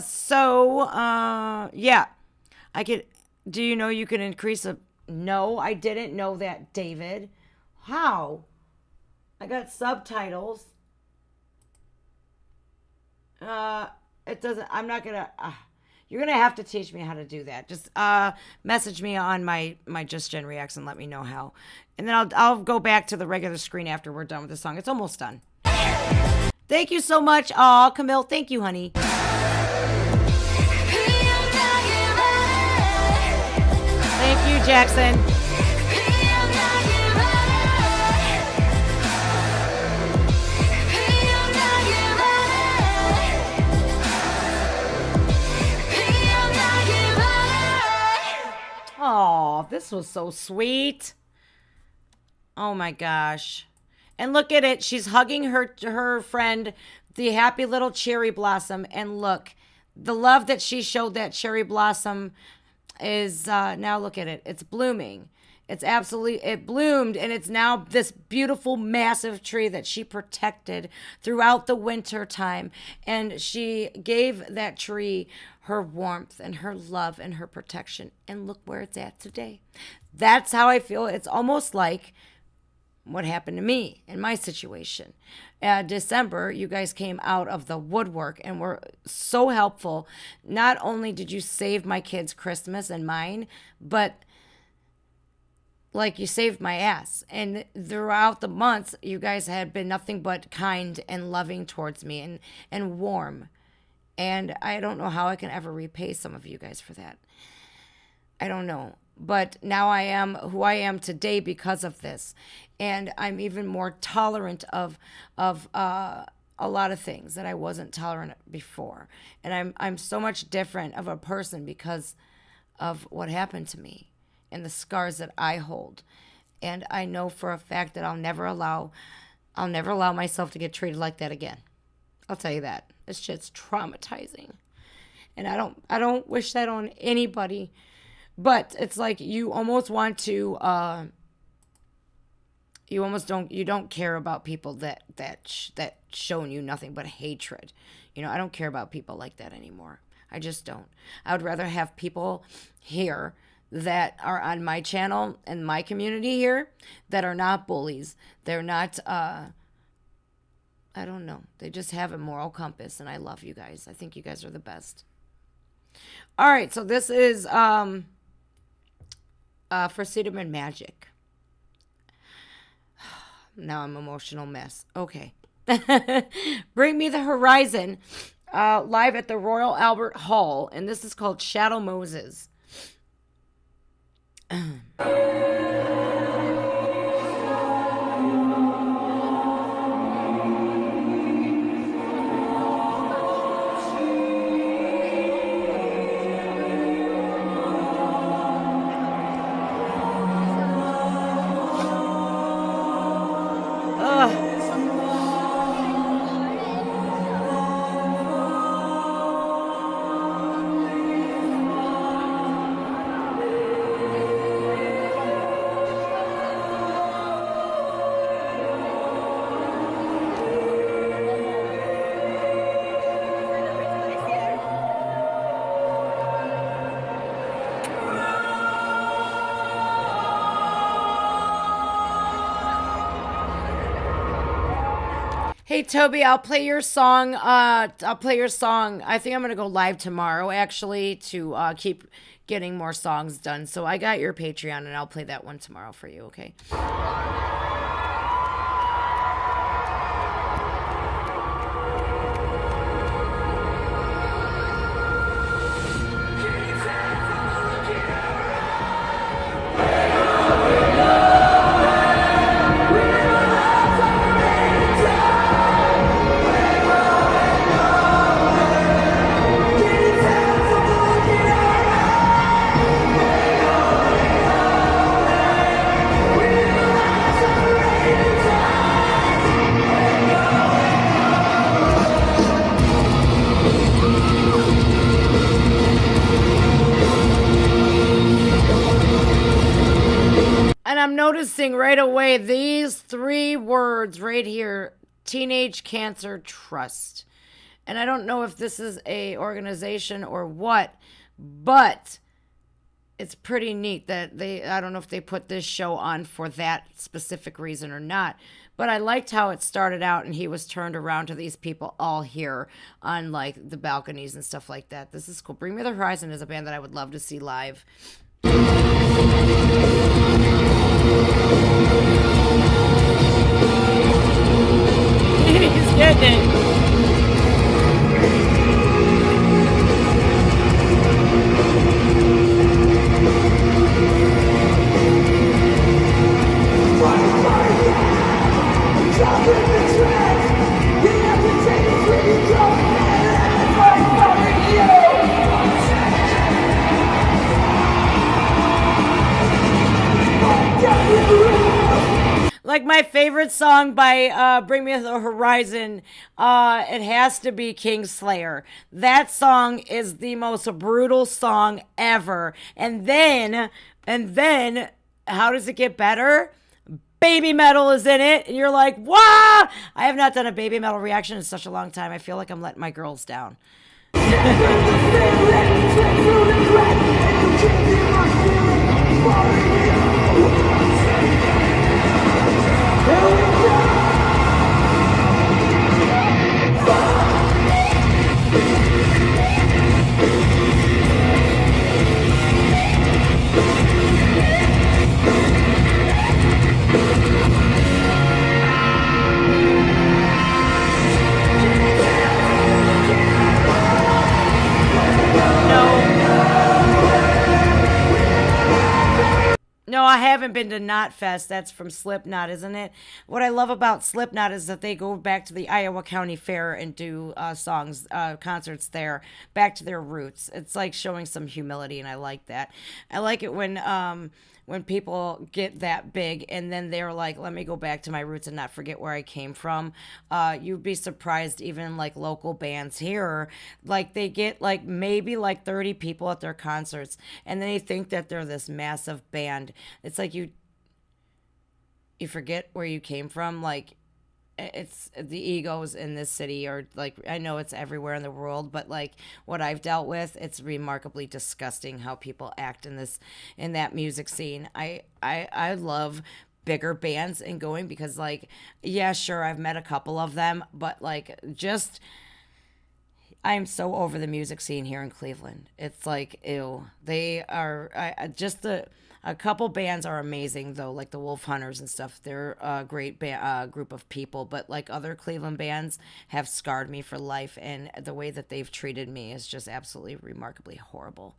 I could. Do you know you can increase a? No, I didn't know that, David. How? I got subtitles. It doesn't. I'm not gonna. You're gonna have to teach me how to do that. Just message me on my Just Jen Reacts and let me know how. And then I'll go back to the regular screen after we're done with the song. It's almost done. Thank you so much. Aw, Camille. Thank you, honey. Thank you, Jackson. Oh, this was so sweet. Oh my gosh. And look at it. She's hugging her friend, the happy little cherry blossom. And look, the love that she showed that cherry blossom is, now look at it. It's blooming. It bloomed, and it's now this beautiful, massive tree that she protected throughout the winter time. And she gave that tree her warmth and her love and her protection. And look where it's at today. That's how I feel. It's almost like what happened to me in my situation. December, you guys came out of the woodwork and were so helpful. Not only did you save my kids' Christmas and mine, but like you saved my ass. And throughout the months, you guys had been nothing but kind and loving towards me and warm. And I don't know how I can ever repay some of you guys for that. I don't know. But now I am who I am today because of this. And I'm even more tolerant of a lot of things that I wasn't tolerant before. And I'm so much different of a person because of what happened to me and the scars that I hold. And I know for a fact that I'll never allow myself to get treated like that again. I'll tell you that. It's just traumatizing. And I don't wish that on anybody. But it's like you almost want to you don't care about people that shown you nothing but hatred. You know, I don't care about people like that anymore. I just don't. I would rather have people here that are on my channel and my community here that are not bullies. They're not I don't know. They just have a moral compass, and I love you guys. I think you guys are the best. All right, so this is for Cedarman Magic. Now I'm emotional mess. Okay. Bring Me the Horizon, live at the Royal Albert Hall, and this is called Shadow Moses. Hey, Toby, I'll play your song. I think I'm going to go live tomorrow, actually, to keep getting more songs done. So I got your Patreon, and I'll play that one tomorrow for you, okay? I'm noticing right away these 3 words right here, Teenage Cancer Trust. And I don't know if this is a organization or what, but it's pretty neat that I don't know if they put this show on for that specific reason or not, but I liked how it started out and he was turned around to these people all here on like the balconies and stuff like that. This is cool. Bring Me the Horizon is a band that I would love to see live. He's getting it. Like my favorite song by Bring Me the Horizon, it has to be Kingslayer. That song is the most brutal song ever. And then, how does it get better? Babymetal is in it, and you're like, wow! I have not done a Babymetal reaction in such a long time. I feel like I'm letting my girls down. No, I haven't been to Knotfest. That's from Slipknot, isn't it? What I love about Slipknot is that they go back to the Iowa County Fair and do concerts there, back to their roots. It's like showing some humility, and I like that. I like it when people get that big and then they're like, let me go back to my roots and not forget where I came from. You'd be surprised, even like local bands here, like they get like maybe like 30 people at their concerts and they think that they're this massive band. It's like you forget where you came from. Like, it's the egos in this city, or like, I know it's everywhere in the world, but like what I've dealt with, it's remarkably disgusting how people act in that music scene. I love bigger bands and going because like, yeah, sure, I've met a couple of them, but like just I'm so over the music scene here in Cleveland. It's like, ew. They are a couple bands are amazing though, like the Wolf Hunters and stuff. They're a great group of people, but like other Cleveland bands have scarred me for life, and the way that they've treated me is just absolutely remarkably horrible.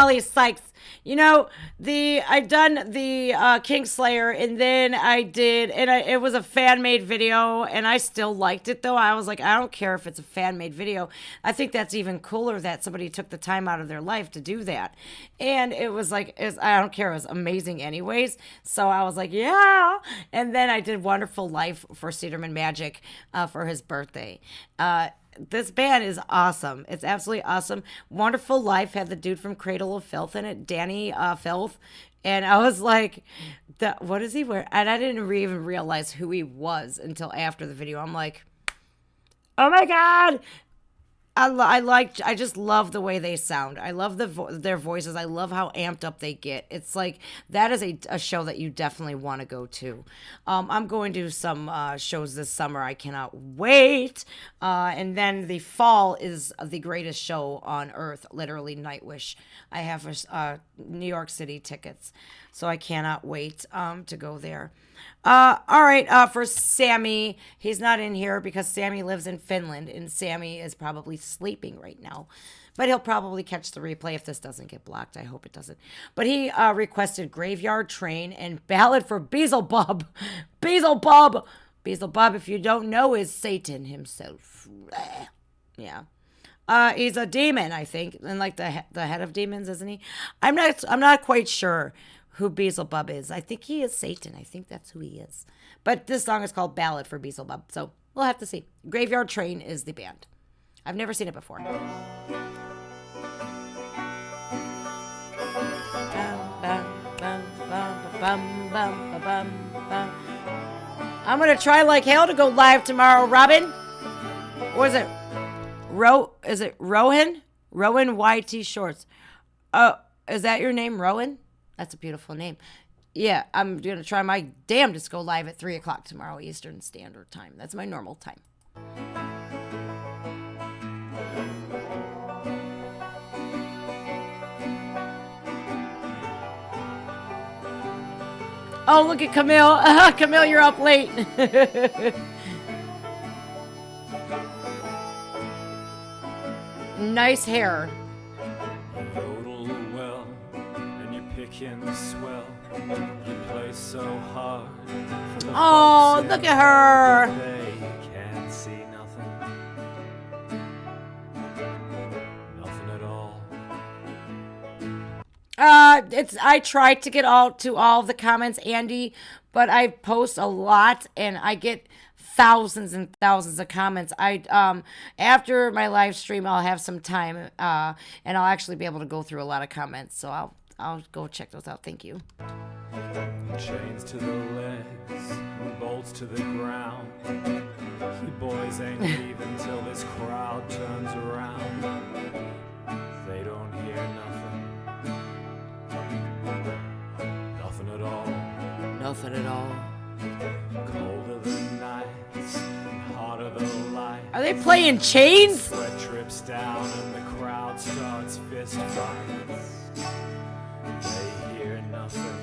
Molly Sykes. You know, I done the Kingslayer, and then it was a fan-made video, and I still liked it, though. I was like, I don't care if it's a fan-made video. I think that's even cooler that somebody took the time out of their life to do that. And it was like, I don't care, it was amazing anyways. So I was like, yeah. And then I did Wonderful Life for Cedarman Magic for his birthday. This band is awesome. It's absolutely awesome. Wonderful Life had the dude from Cradle of Filth in it, Danny Filth. And I was like, what is he wearing? And I didn't even realize who he was until after the video. I'm like, oh my God. I just love the way they sound. I love their voices. I love how amped up they get. It's like, that is a show that you definitely want to go to. I'm going to some shows this summer. I cannot wait. And then the fall is the greatest show on earth, literally Nightwish. I have New York City tickets, so I cannot wait to go there. All right, for Sammy, he's not in here because Sammy lives in Finland, and Sammy is probably sleeping right now. But he'll probably catch the replay if this doesn't get blocked. I hope it doesn't. But he requested Graveyard Train and Ballad for Beelzebub. Beelzebub, if you don't know, is Satan himself. Yeah. He's a demon, I think, and like the head of demons, isn't he? I'm not quite sure who Beelzebub is. I think he is Satan. I think that's who he is. But this song is called Ballad for Beelzebub, so we'll have to see. Graveyard Train is the band. I've never seen it before. I'm going to try like hell to go live tomorrow, Robin. Or is it Is it Rowan? Rowan YT Shorts. Oh, is that your name, Rowan? That's a beautiful name. Yeah, I'm going to try my damnedest to go live at 3 o'clock tomorrow Eastern Standard Time. That's my normal time. Oh, look at Camille. Camille, you're up late. Nice hair.
Yodel well, and you're picking swell. You play so hard for the
Oh, look at her.
They can't see nothing. Nothing at all.
I tried to get all of the comments, Andy, but I post a lot and I get thousands and thousands of comments. After my live stream, I'll have some time, and I'll actually be able to go through a lot of comments. So I'll go check those out. Thank you.
Chains to the legs, bolts to the ground. You boys ain't leaving till this crowd turns around. They don't hear nothing. Nothing at all.
Nothing at all.
Colder the nights, hotter the lights.
Are they playing Chains?
Sweat drips down and the crowd starts fist fights. They hear nothing.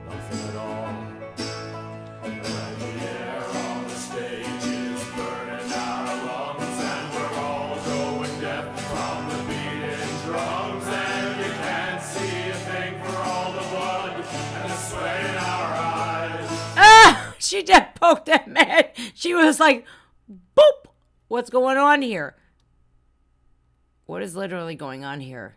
Nothing at all. And the air on the stage is burning out our lungs, and we're all going deaf from the beating drums. And you can't see a thing for all the blood and the sweat in our eyes.
Ah! She just poked that man. She was like, boop! What's going on here? What is literally going on here?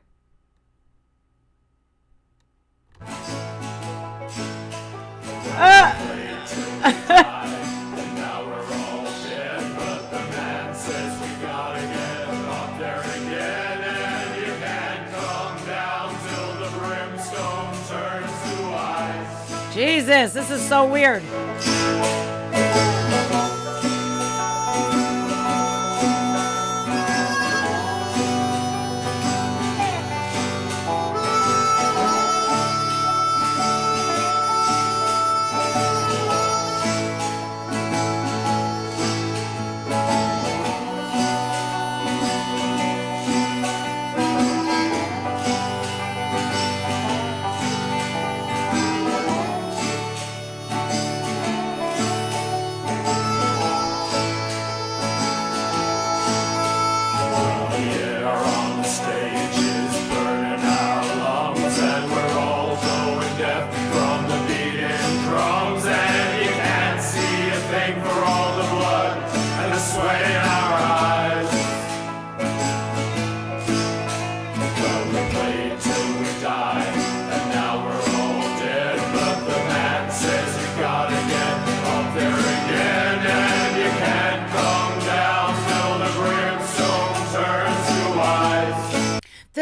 Jesus, this is so weird.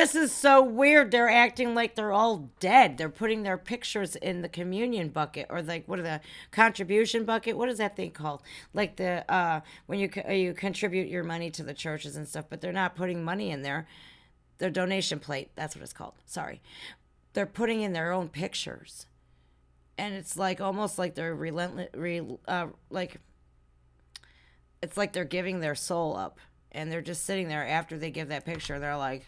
This is so weird. They're acting like they're all dead. They're putting their pictures in the communion bucket, or like, what are the contribution bucket? What is that thing called? Like the when you contribute your money to the churches and stuff, but they're not putting money in there. Their donation plate. That's what it's called. Sorry. They're putting in their own pictures. And it's like almost like they're like it's like they're giving their soul up, and they're just sitting there after they give that picture. They're like,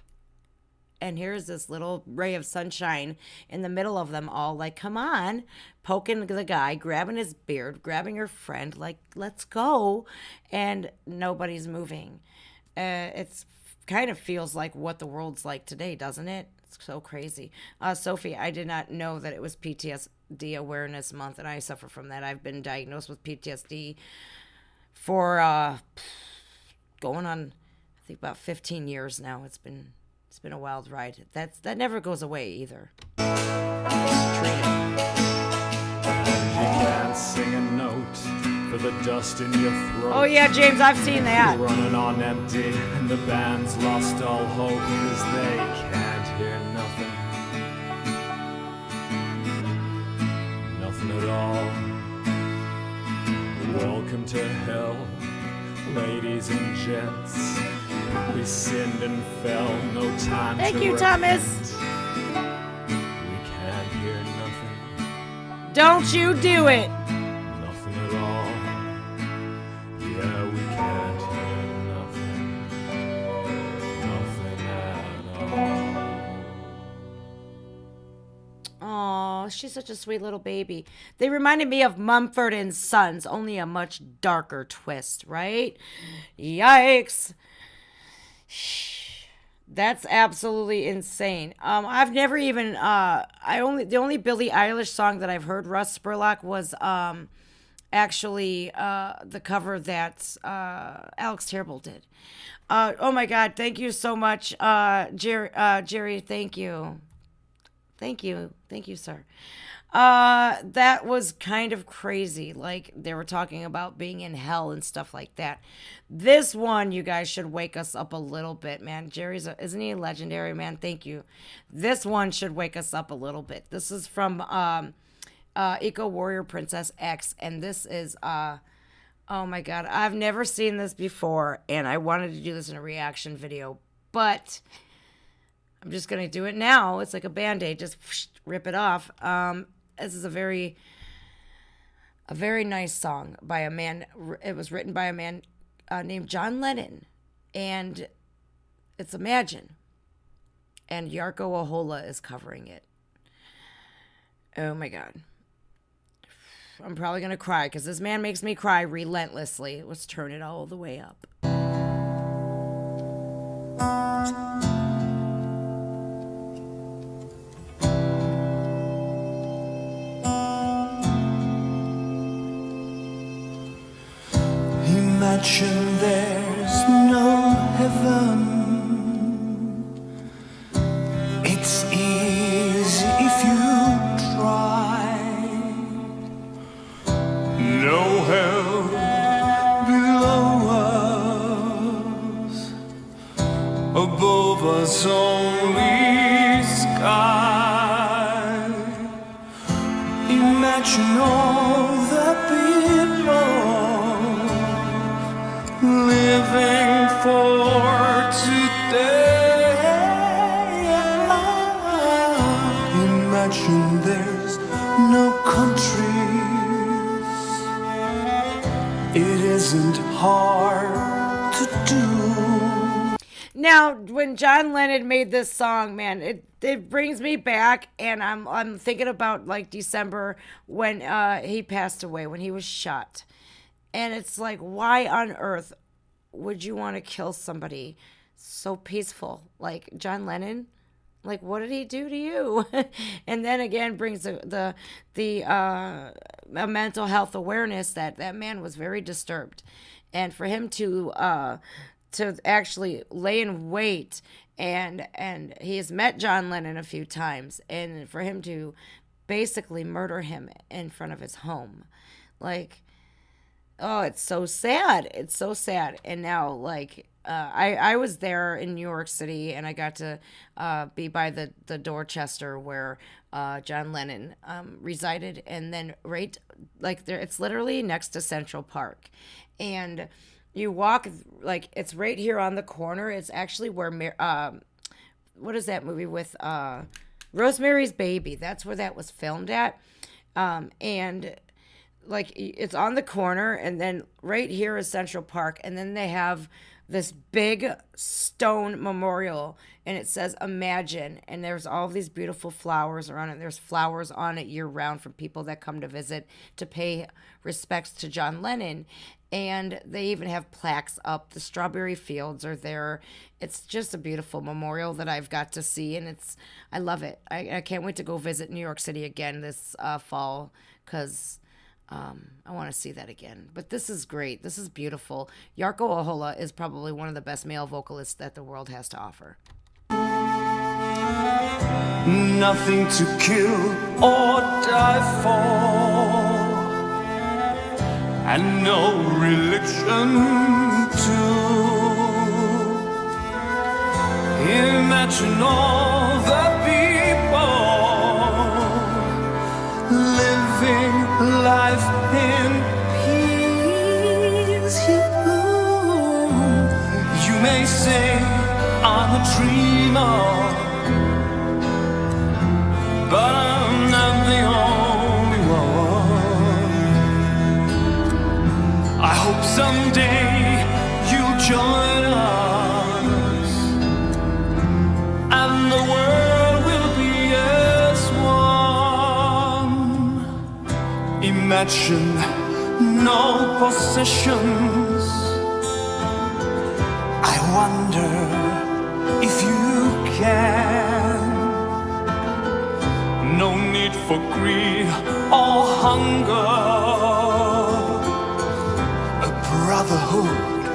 and here's this little ray of sunshine in the middle of them all, like, come on, poking the guy, grabbing his beard, grabbing her friend, like, let's go. And nobody's moving. It's kind of feels like what the world's like today, doesn't it? It's so crazy. Sophie, I did not know that it was PTSD Awareness Month, and I suffer from that. I've been diagnosed with PTSD for going on, I think, about 15 years now. It's been a wild ride. That never goes away either.
You can't sing a note for the dust in your throat.
Oh yeah, James, I've seen that.
You're running on empty, and the band's lost all hope, 'cause they can't hear nothing. Nothing at all. Welcome to hell, ladies and gents. We sinned and fell, no time
Thank
to
you,
repent.
Thomas.
We can't hear nothing,
Don't you do it.
nothing at all. Yeah, we can't hear nothing, nothing at all.
Oh, she's such a sweet little baby. They reminded me of Mumford and Sons, only a much darker twist, right? Yikes. That's absolutely insane. I've never even the only Billie Eilish song that I've heard, Russ Spurlock, was actually the cover that Alex Terrible did. Oh my God, thank you so much, Jerry. Thank you, sir. That was kind of crazy. Like, they were talking about being in hell and stuff like that. This one, you guys should wake us up a little bit, man. Isn't he legendary, man? Thank you. This one should wake us up a little bit. This is from Eco Warrior Princess X, and this is oh my God, I've never seen this before, and I wanted to do this in a reaction video, but I'm just gonna do it now. It's like a band-aid, just rip it off. This is a very nice song by a man. It was written by a man named John Lennon, and it's Imagine, and Yarko Ahola is covering it. Oh my God. I'm probably gonna cry because this man makes me cry relentlessly. Let's turn it all the way up.
Imagine there's no heaven. It's easy if you try. No hell below us, above us only sky. Imagine all the people living for today. Imagine there's no countries. It isn't hard to do.
Now, when John Lennon made this song, man, it brings me back, and I'm thinking about like December when he passed away, when he was shot. And it's like, why on earth would you want to kill somebody so peaceful like John Lennon? Like, what did he do to you? And then again brings the mental health awareness that man was very disturbed, and for him to actually lay in wait, and he has met John Lennon a few times, and for him to basically murder him in front of his home, like, oh, it's so sad. It's so sad. And now, like, I was there in New York City, and I got to be by the Dorchester where John Lennon resided, and then right like there, it's literally next to Central Park, and you walk like it's right here on the corner. It's actually where what is that movie with Rosemary's Baby? That's where that was filmed at, and like it's on the corner, and then right here is Central Park, and then they have this big stone memorial, and it says Imagine, and there's all these beautiful flowers around it. There's flowers on it year round from people that come to visit to pay respects to John Lennon, and they even have plaques up. The strawberry fields are there. It's just a beautiful memorial that I've got to see, and I love it. I can't wait to go visit New York City again this fall, because I want to see that again. But this is great. This is beautiful. Jarkko Ahola is probably one of the best male vocalists that the world has to offer.
Nothing to kill or die for, and no religion too. Imagine all the people living life in peace. You may say I'm a dreamer, but I'm not the only one. I hope someday you'll join us, and the world will be as one. Imagine no possessions. I wonder if you can. No need for greed or hunger. A brotherhood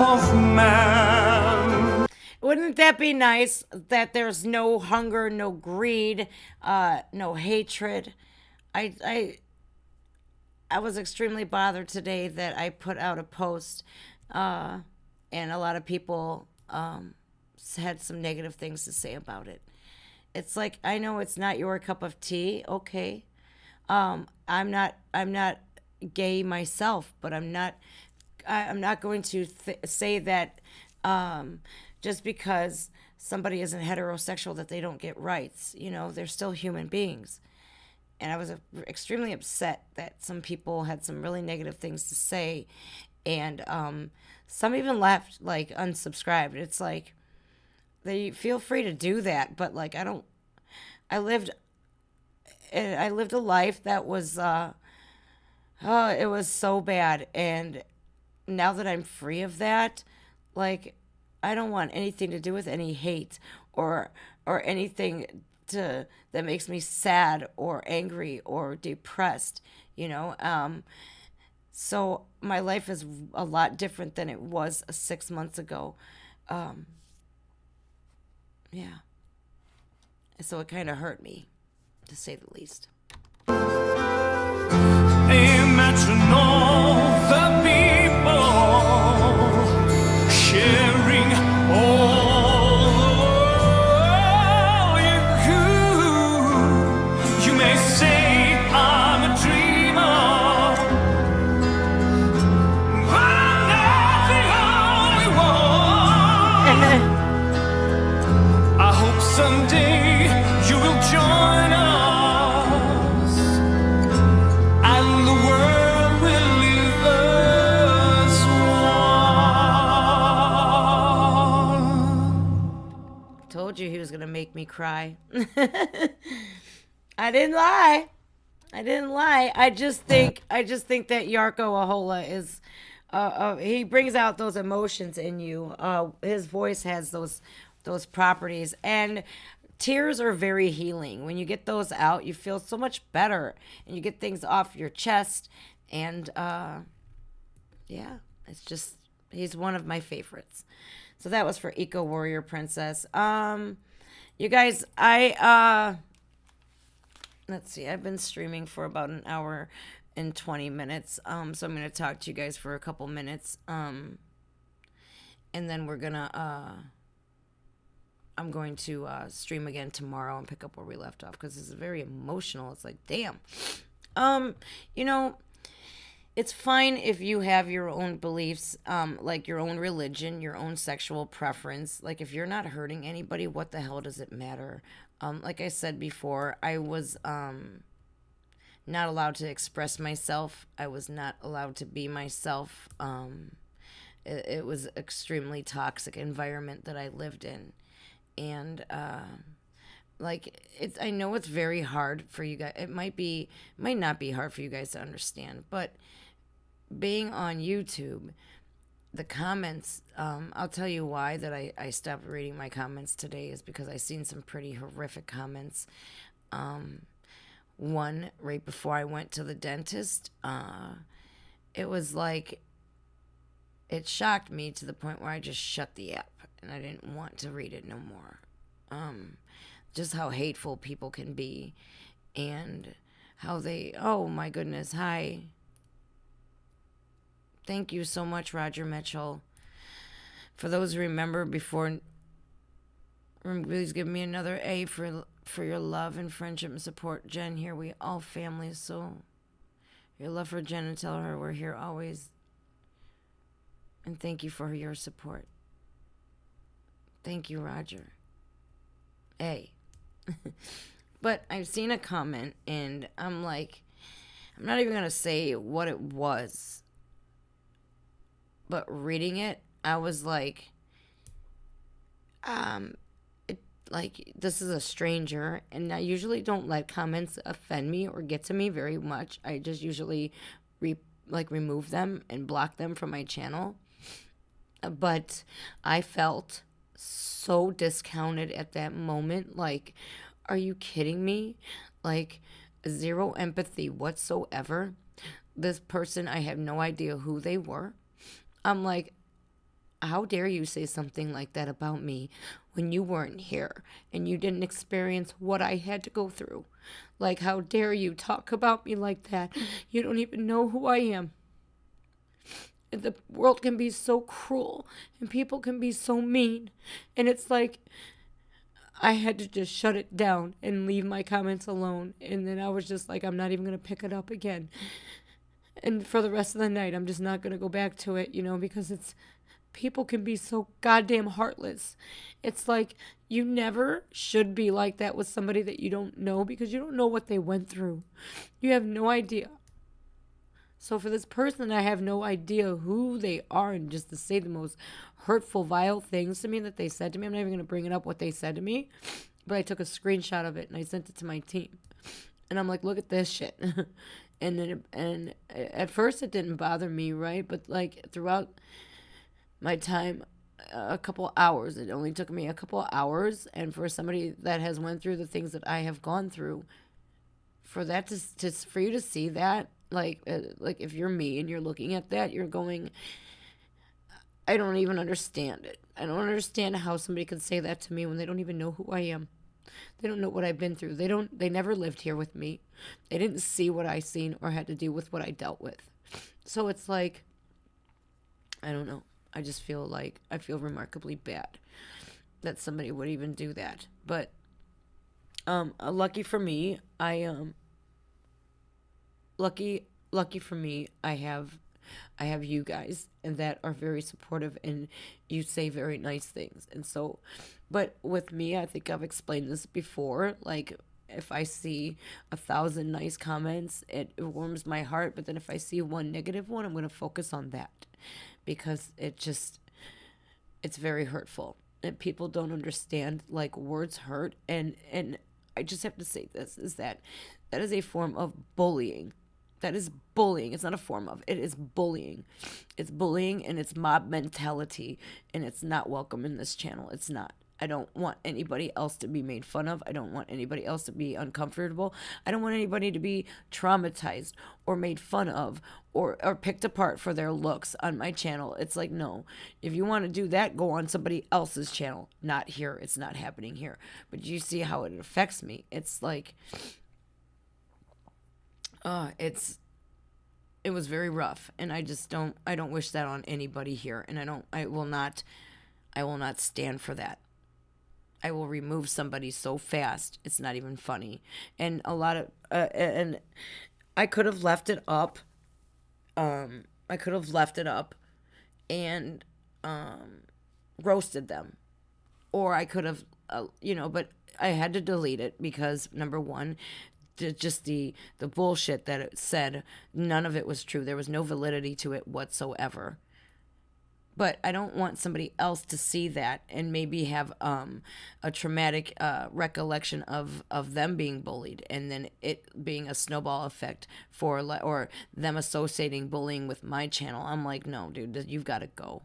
of man.
Wouldn't that be nice that there's no hunger, no greed, no hatred? I was extremely bothered today that I put out a post, and a lot of people had some negative things to say about it. It's like, I know it's not your cup of tea, okay. I'm not gay myself, but I'm not going to say that just because somebody isn't heterosexual that they don't get rights. You know, they're still human beings. And I was extremely upset that some people had some really negative things to say, and some even left, like, unsubscribed. It's like, they feel free to do that, but like I lived a life that was it was so bad, and now that I'm free of that, like I don't want anything to do with any hate or anything that makes me sad or angry or depressed, you know. So my life is a lot different than it was 6 months ago. Yeah. So it kind of hurt me, to say the least.
Imagine all the people sharing all you may say I'm a dreamer, but I'm not the only one. I hope someday you will join us, and the world will leave us one.
Told you he was going to make me cry. I didn't lie. I just think that Jarkko Ahola is he brings out those emotions in you. His voice has those properties, and tears are very healing. When you get those out, you feel so much better, and you get things off your chest, and yeah, it's just, he's one of my favorites. So that was for Eco Warrior Princess. You guys, let's see, I've been streaming for about an hour and 20 minutes. So I'm going to talk to you guys for a couple minutes. and then I'm going to stream again tomorrow and pick up where we left off, because this is very emotional. It's like, damn. You know, it's fine if you have your own beliefs, like your own religion, your own sexual preference. Like, if you're not hurting anybody, what the hell does it matter? Like I said before, I was not allowed to express myself. I was not allowed to be myself. It was an extremely toxic environment that I lived in. And I know it's very hard for you guys. It might not be hard for you guys to understand, but being on YouTube, the comments, I'll tell you why that I stopped reading my comments today is because I seen some pretty horrific comments. One right before I went to the dentist, it was like, it shocked me to the point where I just shut the app and I didn't want to read it no more. Just how hateful people can be, and how they, oh my goodness, hi. Thank you so much, Roger Mitchell. For those who remember before, please give me another A for your love and friendship and support. Jen, here we all family, so your love for Jen, and tell her we're here always. And thank you for your support. Thank you, Roger. A. But I've seen a comment, and I'm like, I'm not even going to say what it was. But reading it, I was like, this is a stranger, and I usually don't let comments offend me or get to me very much. I just usually remove them and block them from my channel. But I felt so discounted at that moment. Like, are you kidding me? Like, zero empathy whatsoever. This person, I have no idea who they were. I'm like, how dare you say something like that about me when you weren't here and you didn't experience what I had to go through? Like, how dare you talk about me like that? You don't even know who I am. The world can be so cruel and people can be so mean. And it's like, I had to just shut it down and leave my comments alone. And then I was just like, I'm not even going to pick it up again. And for the rest of the night, I'm just not going to go back to it, because people can be so goddamn heartless. It's like, you never should be like that with somebody that you don't know, because you don't know what they went through. You have no idea. So for this person, I have no idea who they are, and just to say the most hurtful, vile things to me that they said to me, I'm not even going to bring it up what they said to me, but I took a screenshot of it and I sent it to my team. And I'm like, look at this shit. And at first it didn't bother me, right? But like throughout my time, a couple hours, it only took me a couple hours. And for somebody that has went through the things that I have gone through, for that for you to see that, like if you're me and you're looking at that, you're going, I don't even understand it. I don't understand how somebody could say that to me when they don't even know who I am. They don't know what I've been through. They never lived here with me. They didn't see what I seen or had to deal with what I dealt with. So it's like, I don't know. I just feel like, I feel remarkably bad that somebody would even do that. But lucky for me, lucky for me, I have you guys, and that are very supportive, and you say very nice things. And so, but with me, I think I've explained this before, like, if I see 1,000 nice comments, it warms my heart. But then if I see one negative one, I'm going to focus on that, because it's very hurtful. And people don't understand, like, words hurt. And I just have to say this, is that is a form of bullying. That is bullying. It's not a form of. It is bullying. It's bullying, and it's mob mentality, and it's not welcome in this channel. It's not. I don't want anybody else to be made fun of. I don't want anybody else to be uncomfortable. I don't want anybody to be traumatized or made fun of or picked apart for their looks on my channel. It's like, no. If you want to do that, go on somebody else's channel. Not here. It's not happening here. But you see how it affects me. It's like, it was very rough, and I don't wish that on anybody here, and I will not stand for that. I will remove somebody so fast it's not even funny. And a lot of and I could have left it up. I could have left it up and roasted them, or I could have, but I had to delete it because number one, just the bullshit that it said, none of it was true. There was no validity to it whatsoever. But I don't want somebody else to see that and maybe have a traumatic recollection of them being bullied, and then it being a snowball effect or them associating bullying with my channel. I'm like, no, dude, you've got to go.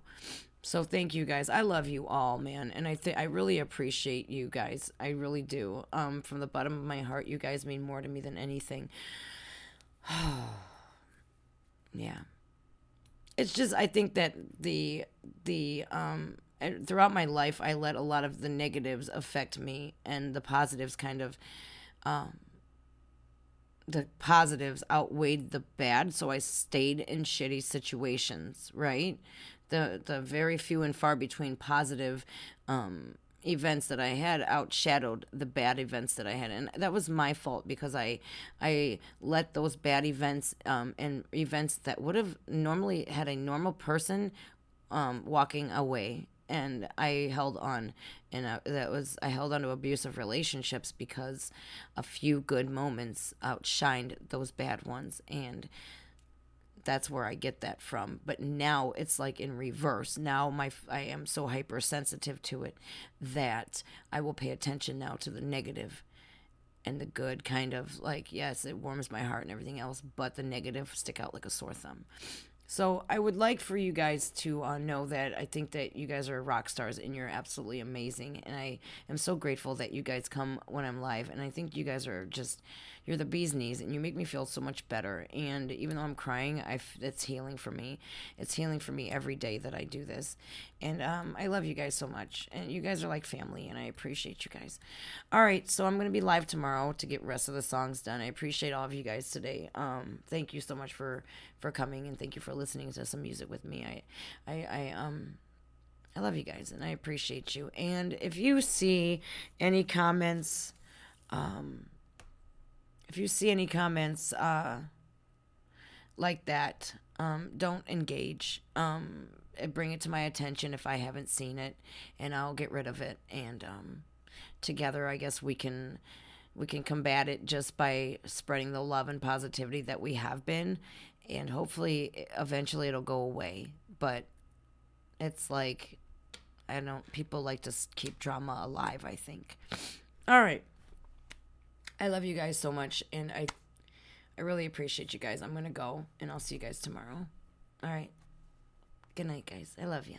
So thank you guys. I love you all, man, and I really appreciate you guys. I really do. From the bottom of my heart, you guys mean more to me than anything. Yeah. It's just, I think that throughout my life, I let a lot of the negatives affect me, and the positives the positives outweighed the bad, so I stayed in shitty situations, right? The very few and far between positive events that I had outshadowed the bad events that I had, and that was my fault because I let those bad events and events that would have normally had a normal person walking away, and I held on, and I held on to abusive relationships because a few good moments outshined those bad ones, and that's where I get that from. But now it's like in reverse. Now I am so hypersensitive to it that I will pay attention now to the negative and the good, kind of like, yes, it warms my heart and everything else, but the negative stick out like a sore thumb. So I would like for you guys to know that I think that you guys are rock stars and you're absolutely amazing. And I am so grateful that you guys come when I'm live. And I think you guys are just, you're the bee's knees, and you make me feel so much better. And even though I'm crying, it's healing for me. It's healing for me every day that I do this. And I love you guys so much. And you guys are like family, and I appreciate you guys. All right, so I'm going to be live tomorrow to get the rest of the songs done. I appreciate all of you guys today. Thank you so much for coming, and thank you for listening to some music with me. I love you guys, and I appreciate you. And if you see any comments, like that, don't engage. Bring it to my attention if I haven't seen it, and I'll get rid of it. And together, I guess we can combat it just by spreading the love and positivity that we have been, and hopefully eventually it'll go away. But it's like, people like to keep drama alive, I think. All right, I love you guys so much, and I really appreciate you guys. I'm gonna go, and I'll see you guys tomorrow. All right, good night, guys. I love you.